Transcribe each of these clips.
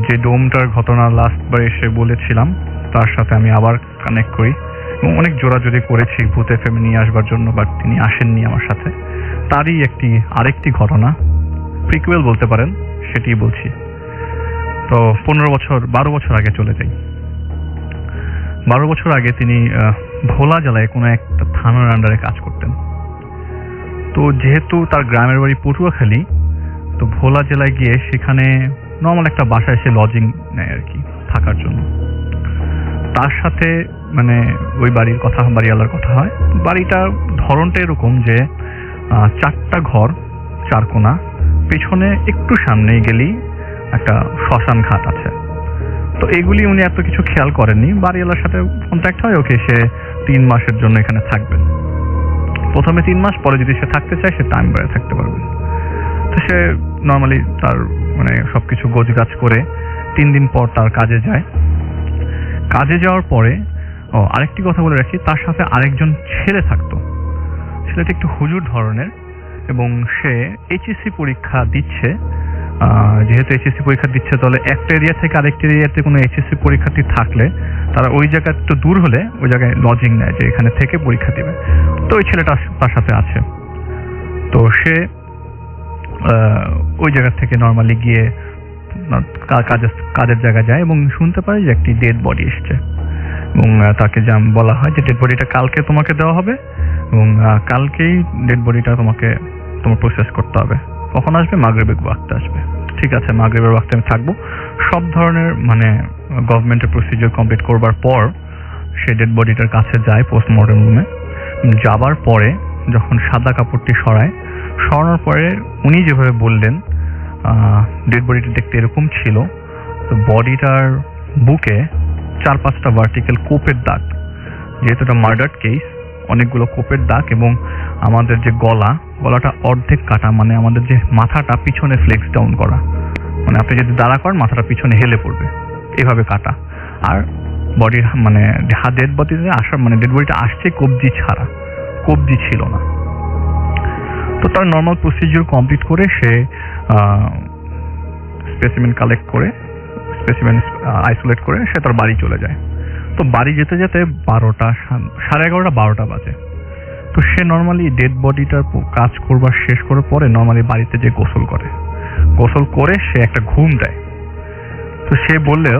যে ডোমটার ঘটনা লাস্টবার এসে বলেছিলাম তার সাথে আমি আবার কানেক্ট করি এবং অনেক জোরাজোরি করেছি ভূত এফএম নিয়ে আসবার জন্য, বাট তিনি আসেননি আমার সাথে। তারই আরেকটি ঘটনা, প্রিকুয়েল বলতে পারেন, সেটি বলছি। তো 12 বছর আগে চলে যাই। 12 বছর আগে তিনি ভোলা জেলায় কোনো একটা থানার আন্ডারে কাজ করতেন। তো যেহেতু তার গ্রামের বাড়ি পটুয়াখালী, তো ভোলা জেলায় গিয়ে সেখানে নর্মাল একটা বাসায় এসে লজিং নেয় আর কি থাকার জন্য। তার সাথে মানে ওই বাড়িওয়ালার কথা হয়। বাড়িটার ধরনটা এরকম যে 4টা ঘর, 4 কোণা, পেছনে একটু সামনে গেলেই একটা শ্মশান ঘাট আছে। তো এগুলি উনি এত কিছু খেয়াল করেননি। বাড়িওয়ালার সাথে কন্ট্যাক্ট হয়, ওকে সে 3 মাসের জন্য এখানে থাকবেন। প্রথমে 3 মাস, পরে যদি সে থাকতে চায় সে টাইম বাড়ে থাকতে পারবেন। তো সে নর্মালি তার মানে সবকিছু গোছগাছ করে 3 দিন পর তার কাজে যায়। কাজে যাওয়ার পরে আরেকটি কথা বলে রাখি, তার সাথে আরেকজন ছেলে থাকতো। ছেলেটি একটু হুজুর ধরনের এবং সে এইচএসসি পরীক্ষা দিচ্ছে। যেহেতু এইচএসসি পরীক্ষা দিচ্ছে, তাহলে একটা এরিয়া থেকে আরেকটা এরিয়াতে কোনো এইচএসসি পরীক্ষার্থী থাকলে তারা ওই জায়গা একটু দূর হলে ওই জায়গায় লজিং নেয় যে এখানে থেকে পরীক্ষা দিবে। তো ওই ছেলেটা তার সাথে আছে। তো সে ওই জায়গা থেকে নর্মালি গিয়ে কাজের জায়গায় যায় এবং শুনতে পারে যে একটি ডেড বডি এসছে এবং তাকে যা বলা হয় যে ডেড বডিটা কালকে তোমাকে দেওয়া হবে এবং কালকেই ডেড বডিটা তোমার প্রসেস করতে হবে। কখন আসবে? মাগরিবের ওয়াক্তে আসবে। ঠিক আছে, মাগরিবের ওয়াক্তে আমি থাকবো। সব ধরনের মানে গভর্নমেন্টের প্রসিডিওর কমপ্লিট করবার পর সে ডেড বডিটার কাছে যায় পোস্টমর্টম রুমে। যাবার পরে যখন সাদা কাপড়টি সরানোর পরে উনি যেভাবে বললেন ডেড বডিটা দেখতে এরকম ছিল। তো বডিটার বুকে 4-5টা ভার্টিক্যাল কোপের দাগ, যেহেতু এটা মার্ডার কেস, অনেকগুলো কোপের দাগ এবং আমাদের যে গলাটা অর্ধেক কাটা, মানে আমাদের যে মাথাটা পিছনে ফ্লেক্স ডাউন করা, মানে আপনি যদি দাঁড়া করেন মাথাটা পিছনে হেলে পড়বে, এভাবে কাটা। আর বডির মানে ডেড বডিতে আসার মানে ডেড বডিটা আসছে কবজি ছাড়া, কবজি ছিল না। তো তার নর্মাল প্রসিডিওর কমপ্লিট করে সে স্পেসিমেন কালেক্ট করে, স্পেসিমেন আইসোলেট করে সে তার বাড়ি চলে যায়। তো বাড়ি যেতে যেতে 11:30 বাজে। তো সে নর্মালি ডেড বডিটার কাজ করবার শেষ করার পরে নর্মালি বাড়িতে যে গোসল করে সে একটা ঘুম দেয়। তো সে বললেও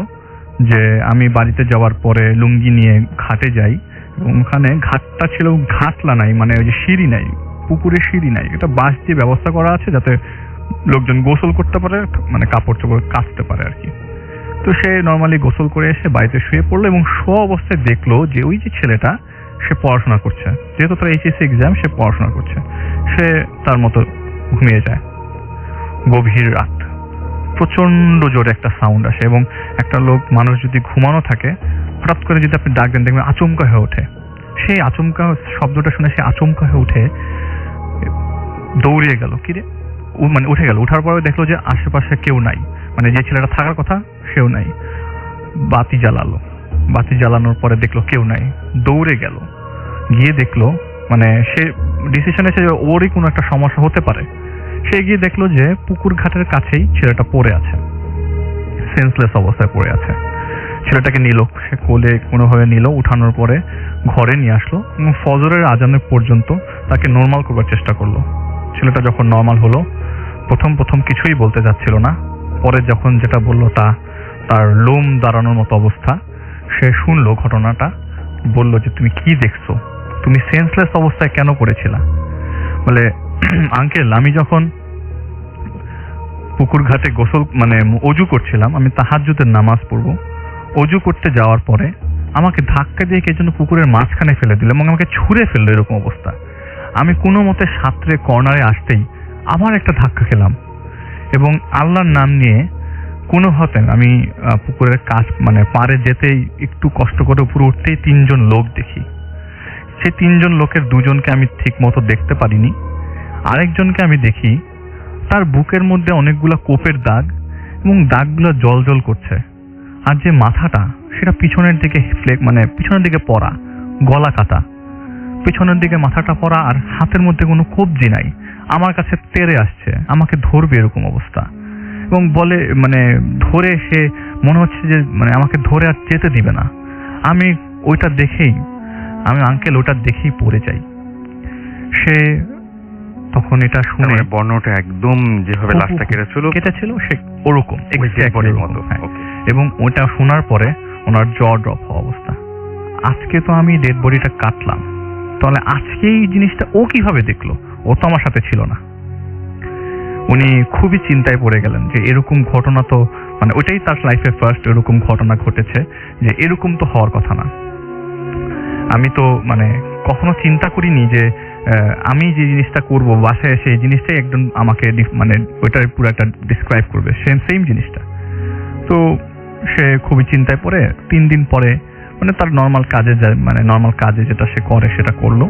যে আমি বাড়িতে যাওয়ার পরে লুঙ্গি নিয়ে ঘাটে যাই এবং ওখানে ঘাটটা ছিল ঘাটলা নাই, মানে ওই যে সিঁড়ি নাই, পুকুরে সিঁড়ি নাই, এটা বাঁশ দিয়ে ব্যবস্থা করা আছে যাতে লোকজন গোসল করতে পারে, মানে কাপড় চোপড় কাচতে পারে আর কি। তো সে নর্মালি গোসল করে এসে বাড়িতে শুয়ে পড়লো এবং অবস্থায় দেখলো যে ওই যে ছেলেটা সে পড়াশোনা করছে, যেহেতু তার এইচএসসি এক্সাম, সে পড়াশোনা করছে। সে তার মতো ঘুমিয়ে যায়। গভীর রাত, প্রচন্ড জোরে একটা সাউন্ড আসে এবং একটা মানুষ যদি ঘুমানো থাকে হঠাৎ করে যদি আপনি ডাক দেন দেখবেন আচমকা হয়ে ওঠে। সেই আচমকা শব্দটা শুনে সে আচমকা হয়ে উঠে দৌড়িয়ে গেল, কিরে মানে উঠে গেল। উঠার পরে দেখলো যে আশেপাশে কেউ নাই, মানে যে ছেলেটা থাকার কথা সেও নাই। বাতি জ্বালানোর পরে দেখলো কেউ নাই, দৌড়ে গেল, গিয়ে দেখলো মানে সে ডিসিশন এসে ওরই কোনো একটা সমস্যা হতে পারে। সে গিয়ে দেখলো যে পুকুর ঘাটের কাছেই ছেলেটা পড়ে আছে, সেন্সলেস অবস্থায় পড়ে আছে। ছেলেটাকে নিল, সে কোলে কোনোভাবে নিল, উঠানোর পরে ঘরে নিয়ে আসলো এবং ফজরের আজানের পর্যন্ত তাকে নর্মাল করবার চেষ্টা করলো। ছেলেটা যখন নর্মাল হলো, প্রথম কিছুই বলতে যাচ্ছিল না। পরে যখন যেটা বললো তার লোম দাঁড়ানোর মতো অবস্থা। সে শুনলো ঘটনাটা, বলল যে তুমি কি দেখছো, তুমি সেন্সলেস অবস্থায় কেন পড়েছিলা? বলে আঙ্কেল, আমি যখন পুকুর ঘাটে গোসল মানে অজু করছিলাম, আমি তাহাজ্জুদের নামাজ পড়বো, অজু করতে যাওয়ার পরে আমাকে ধাক্কা দিয়ে কে যেন পুকুরের মাঝখানে ফেলে দিল এবং আমাকে ছুঁড়ে ফেললো, এরকম অবস্থা। আমি কোনো মতে সাঁতরে কর্নারে আসতেই আবার একটা ধাক্কা খেলাম এবং আল্লাহর নাম নিয়ে কোনো হতেন আমি পুকুরের কাছ মানে পাড়ে যেতেই একটু কষ্ট করে উপরে উঠতেই 3জন লোক দেখি। সেই 3জন লোকের 2জনকে আমি ঠিক মতো দেখতে পারিনি, আরেকজনকে আমি দেখি তার বুকের মধ্যে অনেকগুলো কোপের দাগ এবং দাগগুলো জল করছে। আর যে মাথাটা সেটা পিছনের দিকে মানে পিছনের দিকে পড়া, গলা কাটা, পিছনের দিকে মাথাটা পড়া, আর হাতের মধ্যে কোনো কবজি নাই। আমার কাছে তেড়ে আসছে, আমাকে ধরবে এরকম অবস্থা এবং বলে মানে ধরে সে মনে হচ্ছে যে মানে আমাকে ধরে আর যেতে দিবে না। আমি আঙ্কেল ওটা দেখেই পড়ে যাই। সে তখন এটা শুনে বর্ণটা একদম যেভাবে লাশটা কেটেছিল সে ওরকম মতো। এবং ওটা শোনার পরে ওনার জ ড্রপ হওয়া অবস্থা। আজকে তো আমি ডেড বডিটা কাটলাম, তাহলে আজকে এই জিনিসটা ও কিভাবে দেখলো? ও তো আমার সাথে ছিল না। উনি খুবই চিন্তায় পড়ে গেলেন যে এরকম ঘটনা তো মানে ওইটাই তার লাইফে ফার্স্ট এরকম ঘটনা ঘটেছে, যে এরকম তো হওয়ার কথা না। আমি তো মানে কখনো চিন্তা করিনি যে আমি যে জিনিসটা করবো বাসায় এসে এই জিনিসটাই একজন আমাকে মানে ওইটার পুরো একটা ডিসক্রাইব করবে, সেম জিনিসটা। তো সে খুবই চিন্তায় পড়ে 3 দিন পরে মানে তার নর্মাল কাজে যেটা সে করে সেটা করলো,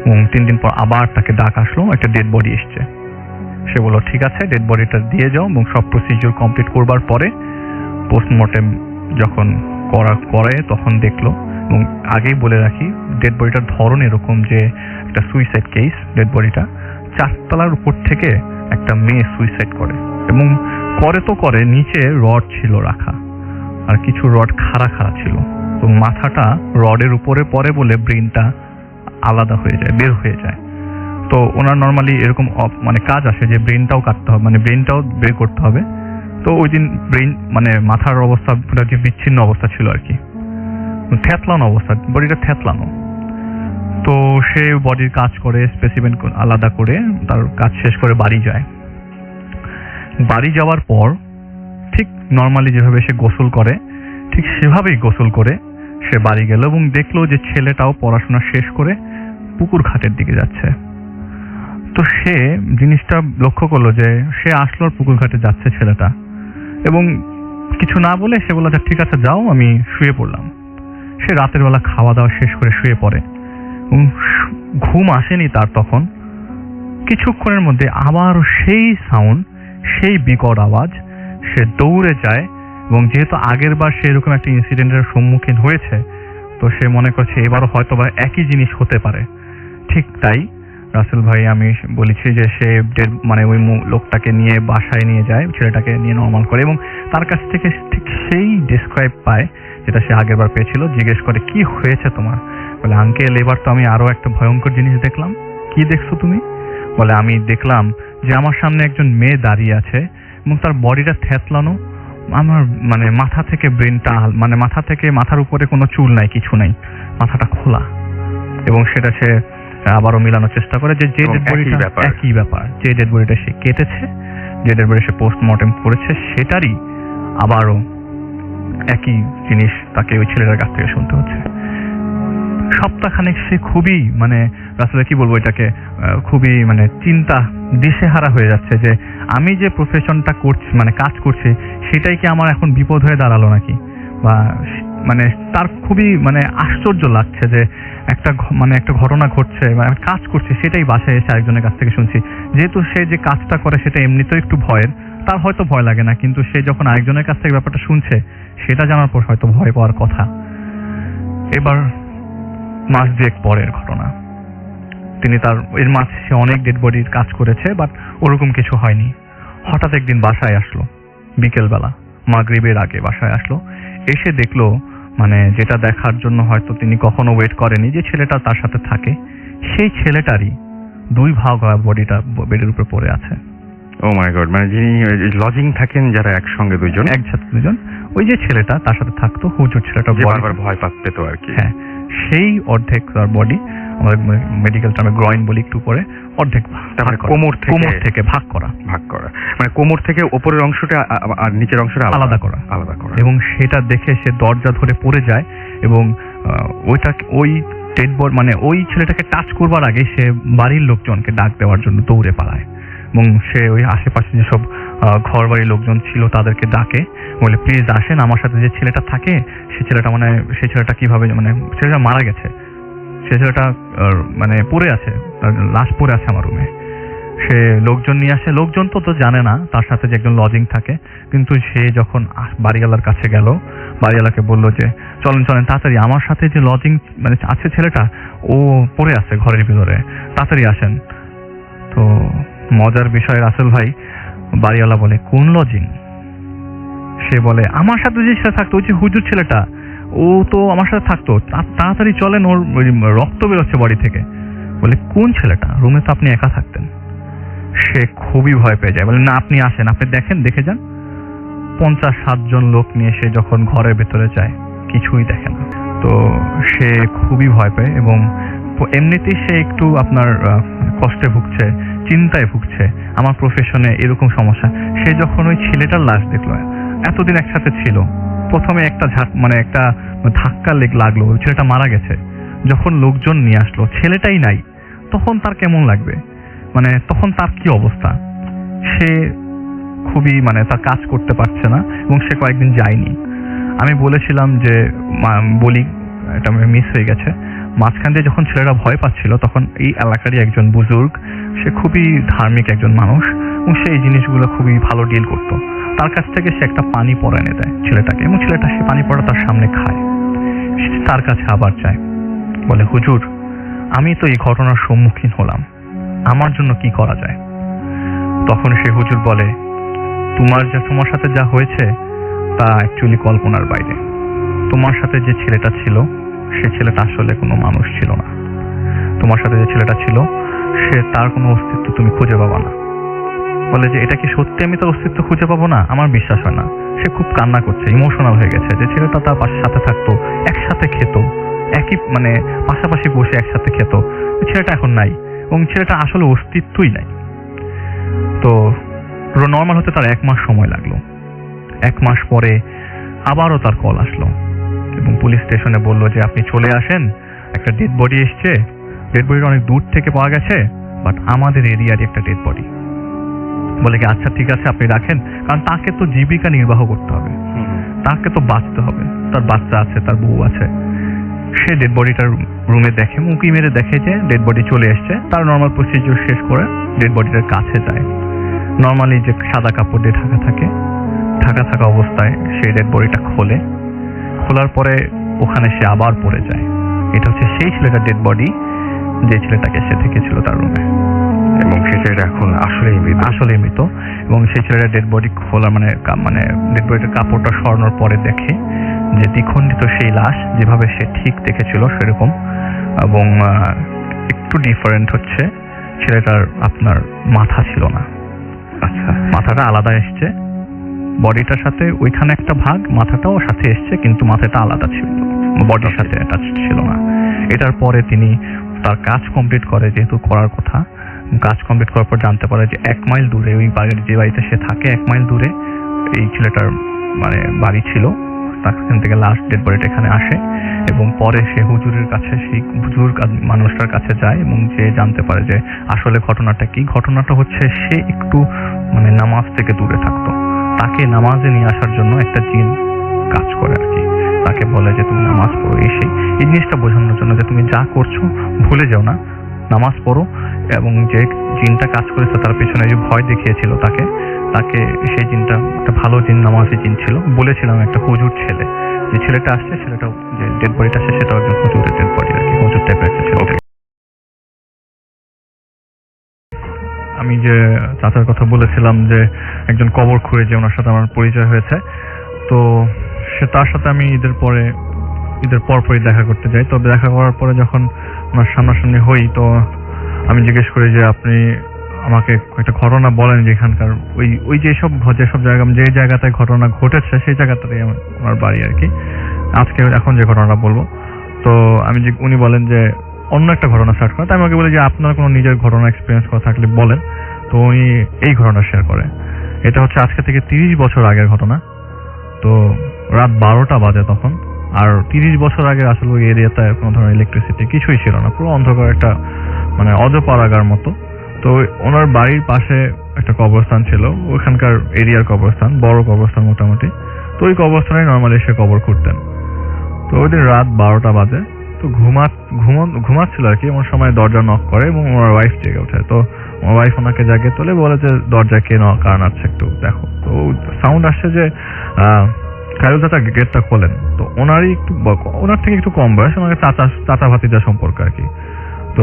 এবং 3 দিন পর আবার তাকে ডাক আসলো, একটা ডেড বডি এসছে। সে বললো ঠিক আছে ডেড বডিটা দিয়ে যাও, এবং সব প্রসিজিওর কমপ্লিট করবার পরে পোস্টমর্টেম যখন করে তখন দেখলো, এবং আগেই বলে রাখি ডেড বডিটার ধরন এরকম যে একটা সুইসাইড কেস। ডেড বডিটা 4 তলার উপর থেকে একটা মেয়ে সুইসাইড করে, এবং করে নিচে রড ছিল রাখা, আর কিছু রড খাড়া ছিল। তো মাথাটা রডের উপরে পড়ে বলে ব্রেনটা আলাদা হয়ে যায়, বের হয়ে যায়। তো ওনার নর্মালি এরকম মানে কাজ আসে যে ব্রেনটাও কাটতে হবে, মানে ব্রেনটাও বের করতে হবে। তো ওই দিন ব্রেন মানে মাথার অবস্থা পুরো যে বিচ্ছিন্ন অবস্থা ছিল আর কি, থ্যাতলানো অবস্থা, বডিটা থ্যাতলানো। তো সে বডির কাজ করে স্পেসিমেন আলাদা করে তার কাজ শেষ করে বাড়ি যায়। বাড়ি যাওয়ার পর ঠিক নর্মালি যেভাবে সে গোসল করে ঠিক সেভাবেই গোসল করে সে বাড়ি গেল, এবং দেখলো যে ছেলেটাও পড়াশোনা শেষ করে পুকুর ঘাটের দিকে যাচ্ছে। তো সে জিনিসটা লক্ষ্য করলো যে সে আসলো আর পুকুর ঘাটে যাচ্ছে ছেলেটা, এবং কিছু না বলে সে বলল ঠিক আছে যাও, আমি শুয়ে পড়লাম। সে রাতের বেলা খাওয়া দাওয়া শেষ করে শুয়ে পড়ে, এবং ঘুম আসেনি তার। তখন কিছুক্ষণের মধ্যে আবার সেই সাউন্ড, সেই বিকট আওয়াজ। সে দৌড়ে যায়, এবং যেহেতু আগের বার সে এরকম একটা ইনসিডেন্টের সম্মুখীন হয়েছে, তো সে মনে করছে এবারও হয়তো বা একই জিনিস হতে পারে। ঠিক তাই রাসেল ভাই আমি বলেছি যে সে মানে ওই লোকটাকে নিয়ে বাসায় নিয়ে যায়, ছেলেটাকে নিয়ে নর্মাল করে, এবং তার কাছ থেকে ঠিক সেই ডিসক্রাইব পায় যেটা সে আগের বার পেয়েছিল। জিজ্ঞেস করে কি হয়েছে তোমার? বলে আঙ্কেল এবার তো আমি আরো একটা ভয়ঙ্কর জিনিস দেখলাম। কি দেখছো তুমি? বলে আমি দেখলাম যে আমার সামনে একজন মেয়ে দাঁড়িয়ে আছে, এবং তার বডিটা থ্যাতলানো, আমার মানে মাথা থেকে ব্রেনটা মানে মাথার উপরে কোনো চুল নাই, কিছু নাই, মাথাটা খোলা। এবং সেটা সে আবারও মিলানোর চেষ্টা করে যে ডেড বডিটা একই ব্যাপার, যে ডেড বডিটা সে কেটেছে, যে ডেড বডি সে পোস্টমর্টেম করেছে, সেটারই আবারও একই জিনিস তাকে ওই ছেলেটার কাছ থেকে শুনতে হচ্ছে। সপ্তাহখানেক সে খুবই মানে আসলে কি বলবো এটাকে, খুবই মানে চিন্তা দিশেহারা হয়ে যাচ্ছে যে আমি যে প্রফেশনটা করছি মানে কাজ করছি সেটাই কি আমার এখন বিপদ হয়ে দাঁড়ালো নাকি, বা মানে তার খুবই মানে আশ্চর্য লাগছে যে একটা ঘটনা ঘটছে বা কাজ করছে সেটাই বাসায় এসে আরেকজনের কাছ থেকে শুনছি। যেহেতু সে যে কাজটা করে সেটা এমনিতেও একটু ভয়ের, তার হয়তো ভয় লাগে না, কিন্তু সে যখন আরেকজনের কাছ থেকে ব্যাপারটা শুনছে সেটা জানার পর হয়তো ভয় পাওয়ার কথা। এবার মাস 2 পরের ঘটনা। তিনি তার এর মাঝে সে অনেক ডেড বডির কাজ করেছে, বাট ওরকম কিছু হয়নি। হঠাৎ একদিন বাসায় আসলো, বিকেলবেলা মাগরিবের আগে বাসায় আসলো। এসে দেখলো মানে যেটা দেখার জন্য হয়তো তিনি কখনো ওয়েট করেনি, যে ছেলেটা তার সাথে থাকে সেই ছেলেটারই 2 ভাগ হওয়া বডিটা বেডের উপর পড়ে আছে। ও মাই গড, মানে যিনি লজিং থাকেন যারা একসঙ্গে একসাথে দুজন, ওই যে ছেলেটা তার সাথে থাকতো, হুজুর ছেলেটা বারবার ভয় পেত আর কি। হ্যাঁ, সেই অর্ধেক তার বডি, আমাদের মেডিকেল টার্মে গ্রয়েন বলি একটু পরে, অর্ধেক কোমর থেকে ভাগ করা, মানে কোমর থেকে উপরের অংশটা আর নিচের অংশটা আলাদা করা। এবং সেটা দেখে সে দরজা ধরে পড়ে যায়, এবং ওই ডেড বডি মানে ওই ছেলেটাকে টাচ করবার আগে সে বাড়ির লোকজনকে ডাক দেওয়ার জন্য দৌড়ে পালায়, এবং সে ওই আশেপাশে যেসব ঘর বাড়ির লোকজন ছিল তাদেরকে ডাকে, বলে প্লিজ আসেন, আমার সাথে যে ছেলেটা থাকে সেই ছেলেটা কিভাবে মানে ছেলেটা মারা গেছে, সে ছেলেটা মানে পড়ে আছে, লাশ পড়ে আছে আমার রুমে। সে লোকজন নিয়ে আসে, লোকজন তো জানে না তার সাথে যে একজন লজিং থাকে, কিন্তু সে যখন বাড়িওয়ালার কাছে গেল, বাড়িওয়ালাকে বললো যে চলেন তাড়াতাড়ি, আমার সাথে যে লজিং মানে আছে ছেলেটা ও পড়ে আছে ঘরের ভিতরে, তাড়াতাড়ি আসেন। তো মজার বিষয় রাসেল ভাই, বাড়িওয়ালা বলে কোন লজিং? সে বলে আমার সাথে যে ছেলে থাকতো, ওই যে হুজুর ছেলেটা, ও তো আমার সাথে থাকতো, তাড়াতাড়ি চলেন, ওর রক্ত বেরোচ্ছে বডি থেকে। বলে কোন ছেলেটা? রুমে তো আপনি একা থাকতেন। সে খুবই ভয় পেয়ে যায়, বলে না আপনি আসেন, আপনি দেখেন, দেখে যান। 50-60 জন লোক নিয়ে সে যখন ঘরের ভেতরে যায় কিছুই দেখে না। তো সে খুবই ভয় পায় এবং এমনিতেই সে একটু আপনার কষ্টে ভুগছে, চিন্তায় ভুগছে। আমার প্রফেশনে এরকম সমস্যা। সে যখন ওই ছেলেটার লাশ দেখলো, এতদিন একসাথে ছিল, প্রথমে একটা একটা ধাক্কা লাগলো, ওই ছেলেটা মারা গেছে। যখন লোকজন নিয়ে আসলো, ছেলেটাই নাই, তখন তার কেমন লাগবে? তখন তার কি অবস্থা? সে খুবই তার কাজ করতে পারছে না এবং সে কয়েকদিন যায়নি। আমি বলেছিলাম যে বলি, এটা মিস হয়ে গেছে। মাঝখান দিয়ে যখন ছেলেরা ভয় পাচ্ছিল, তখন এই এলাকারই একজন বুজুর্গ, সে খুবই ধার্মিক একজন মানুষ এবং সে এই জিনিসগুলো খুবই ভালো ডিল করতো। তার কাছ থেকে সে একটা পানি পড়া এনে দেয় ছেলেটাকে এবং ছেলেটা সে পানি পড়া তার সামনে খায়। সে তার কাছে আবার যায়, বলে হুজুর আমি তো এই ঘটনার সম্মুখীন হলাম, আমার জন্য কি করা যায়? তখন সে হুজুর বলে তোমার সাথে যা হয়েছে তা অ্যাকচুয়ালি কল্পনার বাইরে। তোমার সাথে যে ছেলেটা ছিল, সে ছেলেটা আসলে কোনো মানুষ ছিল না। তোমার সাথে যে ছেলেটা ছিল, সে তার কোনো অস্তিত্ব তুমি খুঁজে পাবা না। বলে যে এটা কি সত্যি আমি তার অস্তিত্ব খুঁজে পাবো না? আমার বিশ্বাস হয় না। সে খুব কান্না করছে, ইমোশনাল হয়ে গেছে যে ছেলেটা তার সাথে থাকতো, একসাথে খেত, একই পাশাপাশি বসে একসাথে খেত, ছেলেটা এখন নাই এবং ছেলেটা আসলে অস্তিত্বই নাই। তো নর্মাল হতে তার 1 মাস সময় লাগলো। 1 মাস পরে আবারও তার কল আসলো এবং পুলিশ স্টেশনে বললো যে আপনি চলে আসেন, একটা ডেড বডি এসছে, ডেড বডিটা অনেক দূর থেকে পাওয়া গেছে, বাট আমাদের এরিয়ারই একটা ডেড বডি। বলে কি আচ্ছা ঠিক আছে আপনি রাখেন, কারণ তাকে তো জীবিকা নির্বাহ করতে হবে, তাকে তো বাঁচতে হবে, তার বাচ্চা আছে, তার বউ আছে। সে ডেড বডিটার রুমে দেখে, উঁকি মেরে দেখে যে ডেড বডি চলে এসছে। তার নর্মাল প্রসিডিউর শেষ করে ডেড বডিটার কাছে যায়। নর্মালি যে সাদা কাপড় দিয়ে ঢাকা থাকা অবস্থায় সেই ডেড বডিটা খোলার পরে ওখানে সে আবার পড়ে যায়। এটা হচ্ছে সেই ছেলেটার ডেড বডি, যে ছেলেটাকে সে দেখেছিল তার রুমে, এবং সেই ছেলেটা এখন আসলেই মৃত। এবং সেই ছেলেটার ডেড বডি খোলা ডেড বডিটার কাপড়টা সরানোর পরে দেখে যে দ্বিখণ্ডিত সেই লাশ, যেভাবে সে ঠিক দেখেছিল সেরকম, এবং একটু ডিফারেন্ট হচ্ছে ছেলেটার আপনার মাথা ছিল না। আচ্ছা, মাথাটা আলাদা এসছে, বডিটার সাথে ওইখানে একটা ভাগ, মাথাটাও সাথে এসছে, কিন্তু মাথাটা আলাদা ছিল, বডির সাথে অ্যাটাচ ছিল না। এটার পরে তিনি তার কাজ কমপ্লিট করে, যেহেতু করার কথা, কাজ কমপ্লিট করার পর জানতে পারে যে 1 মাইল দূরে, ওই যে বাড়িতে সে থাকে 1 মাইল দূরে এই ছেলেটার বাড়ি ছিল। সেখান থেকে লাস্ট ডেড বডিটা এখানে আসে এবং পরে সে হুজুরের কাছে, সেই বুজুর্গ মানুষটার কাছে যায় এবং যে জানতে পারে যে আসলে ঘটনাটা কি। ঘটনাটা হচ্ছে সে একটু নামাজ থেকে দূরে থাকতো, তাকে নামাজে নিয়ে আসার জন্য একটা জিন কাজ করে আর কি। তাকে বলে যে তুমি নামাজ পড়ো, এই জিনিসটা বোঝানোর জন্য যে তুমি যা করছো ভুলে যাও না, নামাজ পড়ো। এবং যে জিনটা কাজ করেছে তার পেছনে যে ভয় দেখিয়েছিল তাকে সেই জিনটা একটা ভালো জিন, নামাজি জিন ছিল। বলেছিলাম একটা হুজুর ছেলে, যে ছেলেটা আসছে, সেটা যে ডেড বডিটা আসছে সেটা একজন হুজুরের ডেড বডি আর কি, হুজুর টাইপের একটা ছেলে। আমি যে চাচার কথা বলেছিলাম যে একজন কবর খুঁড়ে, যে ওনার সাথে আমার পরিচয় হয়েছে, তো তার সাথে আমি ঈদের পরপরই দেখা করতে যাই। তো দেখা করার পরে যখন ওনার সামনাসামনি হই, তো আমি জিজ্ঞেস করি যে আপনি আমাকে একটা ঘটনা বলেন, যে এখানকার ওই যেসব জায়গা, যে জায়গাটায় ঘটনা ঘটেছে সেই জায়গাটাই আমার বাড়ি আর কি, এখন যে ঘটনাটা বলবো। তো উনি বলেন যে অন্য একটা ঘটনা স্টার্ট করে। তাই আমি বলি যে আপনার কোনো নিজের ঘটনা এক্সপিরিয়েন্স করা থাকলে বলেন। তো উনি এই ঘটনা শেয়ার করে। এটা হচ্ছে আজকে থেকে 30 বছর আগের ঘটনা। তো রাত 12টা বাজে তখন। আর 30 বছর আগে আসলে ওই এরিয়াতে কোনো ধরনের ইলেকট্রিসিটি কিছুই ছিল না, পুরো অন্ধকার, একটা অজপাড়াগার মতো। তো ওনার বাড়ির পাশে একটা কবরস্থান ছিল, ওইখানকার এরিয়ার কবরস্থান, বড় কবরস্থান মোটামুটি। তো ওই কবরস্থানে নর্মালি এসে কবর খুঁড়তেন। তো ওই দিন রাত 12টা বাজে, তো ঘুমাচ্ছিল আর কি, এমন সময় দরজা নক করে এবং ওনার ওয়াইফ জেগে ওঠে। তো আমার ওয়াইফ ওনাকে জাগিয়ে তোলে, বলে যে দরজা কে কারণ আছে একটু দেখো। তো সাউন্ড আসছে যে খায়রুল চাচা গেটটা খোলেন। তো ওনার থেকে একটু কম বয়স, ওনাকে চাচা ভাতিজা সম্পর্ক আর কি। তো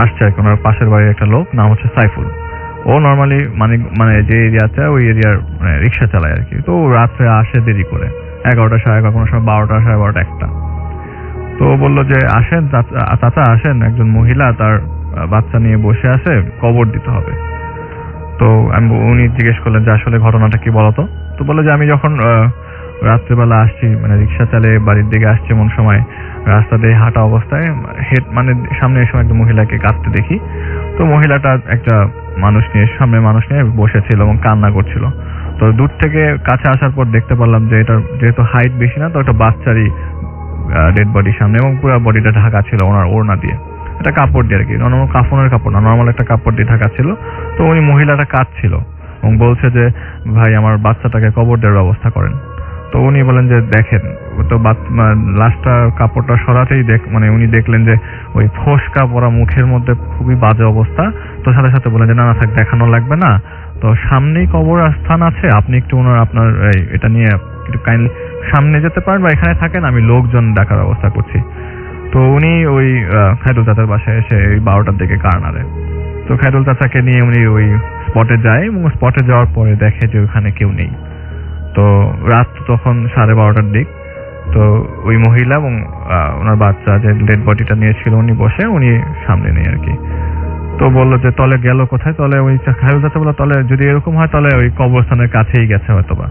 আসছে আর কি ওনার পাশের বাড়ির একটা লোক, নাম হচ্ছে সাইফুল। ও নর্মালি মানে মানে যে এরিয়াতে ওই এরিয়ার মানে রিক্সা চালায় আর কি। তো ও রাত্রে আসে দেরি করে, 11টা 11:30, কোনো সময় 12টা 12:30 1টা। তো ও বললো যে আসেন চাচা আসেন, একজন মহিলা তার বাচ্চা নিয়ে বসে আছে, কবর দিতে হবে। তো উনি জিজ্ঞেস করলেন যে আসলে ঘটনাটা কি বলতো। তো বললো যে আমি যখন রাত্রেবেলা আসছি, মানে রিক্সা চালিয়ে বাড়ির দিকে আসছি, এমন সময় রাস্তা দিয়ে হাঁটা অবস্থায় মানে সামনে এসে একটা মহিলাকে কাঁদতে দেখি। তো মহিলাটা একটা সামনে মানুষ নিয়ে বসেছিল এবং কান্না করছিল। তো দূর থেকে কাছে আসার পর দেখতে পারলাম যে এটা যেহেতু হাইট বেশি না, তো একটা বাচ্চারই ডেড বডির সামনে, এবং পুরো বডিটা ঢাকা ছিল ওনার ওড়না দিয়ে, একটা কাপড় দিয়ে আর কি, নর্মাল কাফনের কাপড় না, নর্মাল একটা কাপড় দিয়ে ঢাকা ছিল। তো ওই মহিলাটা কাঁদছিল এবং বলছে যে ভাই আমার বাচ্চাটাকে কবর দেওয়ার ব্যবস্থা করেন। তো উনি বলেন যে দেখেন, তো লাশটা কাপড়টা সরাতেই মানে উনি দেখলেন যে ওই ফোসকা পরা মুখের মধ্যে খুবই বাজে অবস্থা। তো সাথে সাথে বলেন যে না না থাক, দেখানো লাগবে না, তো সামনেই কবর স্থান আছে, আপনি একটু আপনার এটা নিয়ে একটু কাইন্ডলি সামনে যেতে পারেন বা এখানে থাকেন, আমি লোকজন ডাকার ব্যবস্থা করছি। তো উনি ওই খায়রুল চাচার বাসায় এসে ওই 12টার দিকে কার নাড়ে। তো খায়রুল চাচাকে নিয়ে উনি ওই স্পটে যায় এবং স্পটে যাওয়ার পরে দেখে যে ওখানে কেউ নেই। তো রাত তখন 12:30টার দিক। তো ওই মহিলা এবং ওনার বাচ্চা যে ডেড বডিটা নিয়েছিল উনি বসে, উনি সামনে নেই আর কি। তো বললো যে তলে গেল কোথায়, তলে ওই খায়রুল চাচা বললো তলে যদি এরকম হয় তাহলে ওই কবরস্থানের কাছেই গেছে হয়তোবা।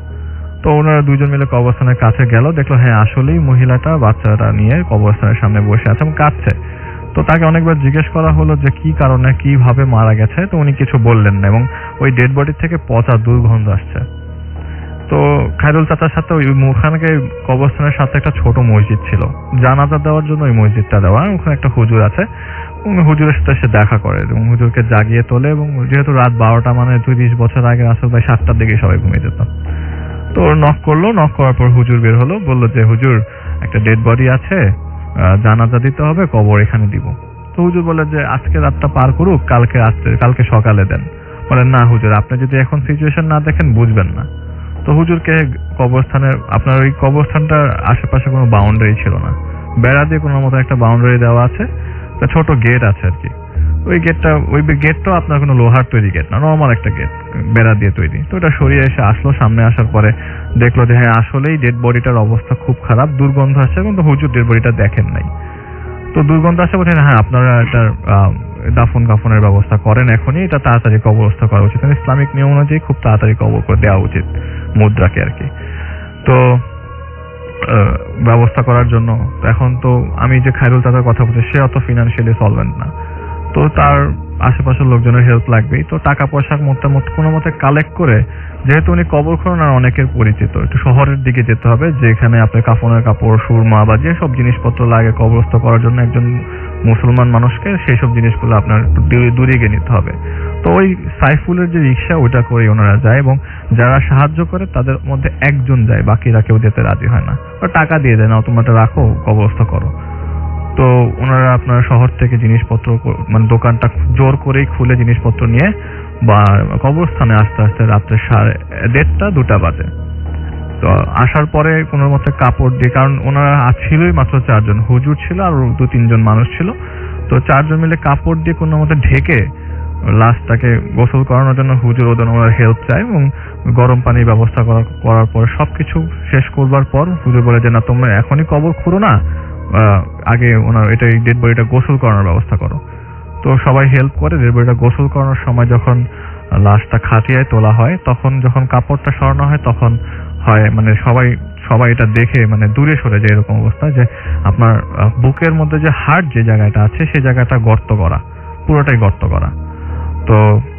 তো ওনারা দুজন মিলে কবরস্থানের কাছে গেল, দেখলো হ্যাঁ আসলেই মহিলাটা বাচ্চাটা নিয়ে কবরস্থানের সামনে বসে আছে এবং কাঁদছে। তো তাকে অনেকবার জিজ্ঞেস করা হলো যে কি কারণে কিভাবে মারা গেছে, তো উনি কিছু বললেন না এবং ওই ডেড বডি থেকে পচা দুর্গন্ধ আসছে। তো খায়রুল চাচার সাথে ওই ওখানে কবরস্থানের সাথে একটা ছোট মসজিদ ছিল, জানাজা দেওয়ার জন্য ওই মসজিদটা দেওয়া, ওখানে একটা হুজুর আছে, হুজুরের সাথে সে দেখা করে এবং হুজুরকে জাগিয়ে তোলে। এবং যেহেতু রাত 12টা মানে 30 বছর আগে আসলে ভাই 7টার দিকে সবাই ঘুমিয়ে যেত। তো নক করলো, নক করার পর হুজুর বের হলো, বললো যে হুজুর একটা ডেড বডি আছে, জানাজা দিতে হবে, কবর এখানে দিব। তো হুজুর বলে যে আজকে রাতটা পার করুক, কালকে সকালে দেন। বলেন না হুজুর, আপনি যদি এখন সিচুয়েশন না দেখেন বুঝবেন না। তো হুজুরকে কবরস্থানের আপনার ওই কবরস্থানটার আশেপাশে কোনো বাউন্ডারি ছিল না, বেড়া দিয়ে কোনো মতো একটা বাউন্ডারি দেওয়া আছে, একটা ছোট গেট আছে আর কি। ওই গেটটাও আপনার কোনো লোহার তৈরি গেট না, নর্মাল একটা গেট বেড়া দিয়ে তৈরি। তো এটা সরিয়ে এসে আসলো, সামনে আসার পরে দেখলো যে হ্যাঁ আসলেই ডেড বডিটার অবস্থা খুব খারাপ, দুর্গন্ধ আসছে, কিন্তু হুজুর ডেড বডিটা দেখেন নাই। তো দুর্গন্ধ আসছে বলছেন হ্যাঁ আপনারা এটার দাফন কাফনের ব্যবস্থা করেন এখনই, এটা তাড়াতাড়ি কবরস্থ করা উচিত, ইসলামিক নিয়ম অনুযায়ী খুব তাড়াতাড়ি কবর করে দেওয়া উচিত মুদ্রাকে আর কি। তো ব্যবস্থা করার জন্য এখন তো আমি যে খায়রুল চাচার কথা বলছি, সে অত ফিনান্সিয়ালি সলভেন্ট না, তো তার আশেপাশের লোকজনের হেল্প লাগবেই। তো টাকা পয়সা মোটামুটি কোনো মতে কালেক্ট করে, যেহেতু উনি কবর খনন আর অনেকের পরিচিত, একটু শহরের দিকে যেতে হবে যেখানে আপনার কাফনের কাপড়, সুরমা বা যেসব জিনিসপত্র লাগে কবরস্থ করার জন্য একজন মুসলমান মানুষকে, সেই সব জিনিসগুলো আপনার দূরে গিয়ে নিতে হবে। তো ওই সাইফুলের যে রিক্সা ওইটা করে ওনারা যায় এবং যারা সাহায্য করে তাদের মধ্যে একজন যায়, বাকিরা কেউ যেতে রাজি হয় না, টাকা দিয়ে দেয়, না তোমরা রাখো কবরস্থ করো। তো ওনারা আপনার শহর থেকে জিনিসপত্র মানে দোকানটা জোর করেই খুলে জিনিসপত্র নিয়ে বা কবরস্থানে আস্তে আস্তে রাত্রে 1:30 2টা বাজে। তো আসার পরে কোনো মতে কাপড় দিয়ে, কারণ ওনারা ছিলই মাত্র 4 জন, হুজুর ছিল আর 2-3 জন মানুষ ছিল, তো 4 জন মিলে কাপড় দিয়ে কোনো মতে ঢেকে লাশটাকে গোসল করানোর জন্য হুজুর ওনার হেল্প চায় এবং গরম পানির ব্যবস্থা করার পরে সবকিছু শেষ করবার পর হুজুর বলে যে না তোমরা এখনই কবর খুঁড়ো না, আগে ওনার এটা ডেড বডিটা গোসল করানোর ব্যবস্থা করো। তো সবাই হেল্প করে, ডেড বডিটা গোসল করানোর সময় যখন লাশটা খাটিয়ায় তোলা হয়, তখন যখন কাপড়টা সরানো হয় তখন হয় মানে সবাই এটা দেখে মানে দূরে সরে যায়, এরকম অবস্থা যে আপনার বুকের মধ্যে যে হার্ট যে জায়গাটা আছে সেই জায়গাটা গর্ত করা, পুরোটাই গর্ত করা। তো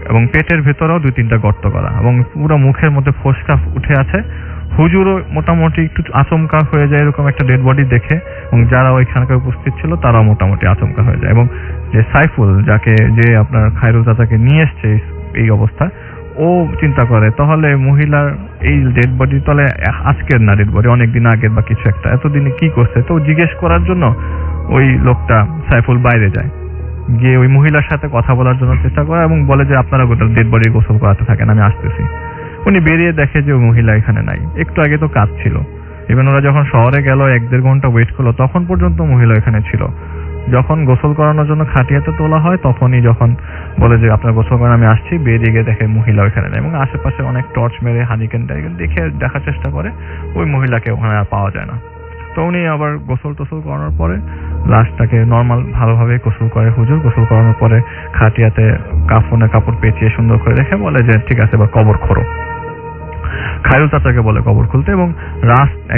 এবং পেটের ভেতরেও 2-3টা গর্ত করা এবং পুরো মুখের মধ্যে ফোসকা উঠে আছে। হুজুরও মোটামুটি একটু আচমকা হয়ে যায় এরকম একটা ডেড বডি দেখে, এবং যারা ওইখানকার উপস্থিত ছিল তারাও মোটামুটি আচমকা হয়ে যায়। এবং যে সাইফুল যে আপনার খায়রুল চাচাকে নিয়ে এসছে এই অবস্থা, ও চিন্তা করে তাহলে মহিলার এই ডেড বডি তাহলে আজকের না, ডেড বডি অনেকদিন আগের বা কিছু একটা, এতদিনে কি করছে। তো জিজ্ঞেস করার জন্য ওই লোকটা সাইফুল বাইরে যায়, গিয়ে ওই মহিলার সাথে কথা বলার জন্য চেষ্টা করে এবং বলে যে আপনারা ডেড বডি গোসল করাতে থাকেন, আমি আসতেছি। উনি বেরিয়ে দেখে যে ওই মহিলা এখানে নাই, একটু আগে তো কাজ ছিল। ইভেন ওরা যখন শহরে গেল 1-1.5 ঘন্টা ওয়েট করলো, তখন পর্যন্ত মহিলা এখানে ছিল। যখন গোসল করানোর জন্য খাটিয়াতে তোলা হয় তখনই যখন বলে যে আপনার গোসল করানো আমি আসছি, বেরিয়ে গিয়ে দেখে মহিলা ওইখানে নেই এবং আশেপাশে অনেক টর্চ মেরে হানিকেন দেখে দেখার চেষ্টা করে, ওই মহিলাকে ওখানে আর পাওয়া যায় না। তো উনি আবার গোসল টোসল করানোর পরে লাশটাকে নর্মাল ভালোভাবে গোসল করে হুজুর। গোসল করানোর পরে খাটিয়াতে কাফনে কাপড় পেঁচিয়ে সুন্দর করে রেখে বলে যে ঠিক আছে এবার কবর খোঁড়ো। খায়রুল চাচাকে বলে কবর খুলতে এবং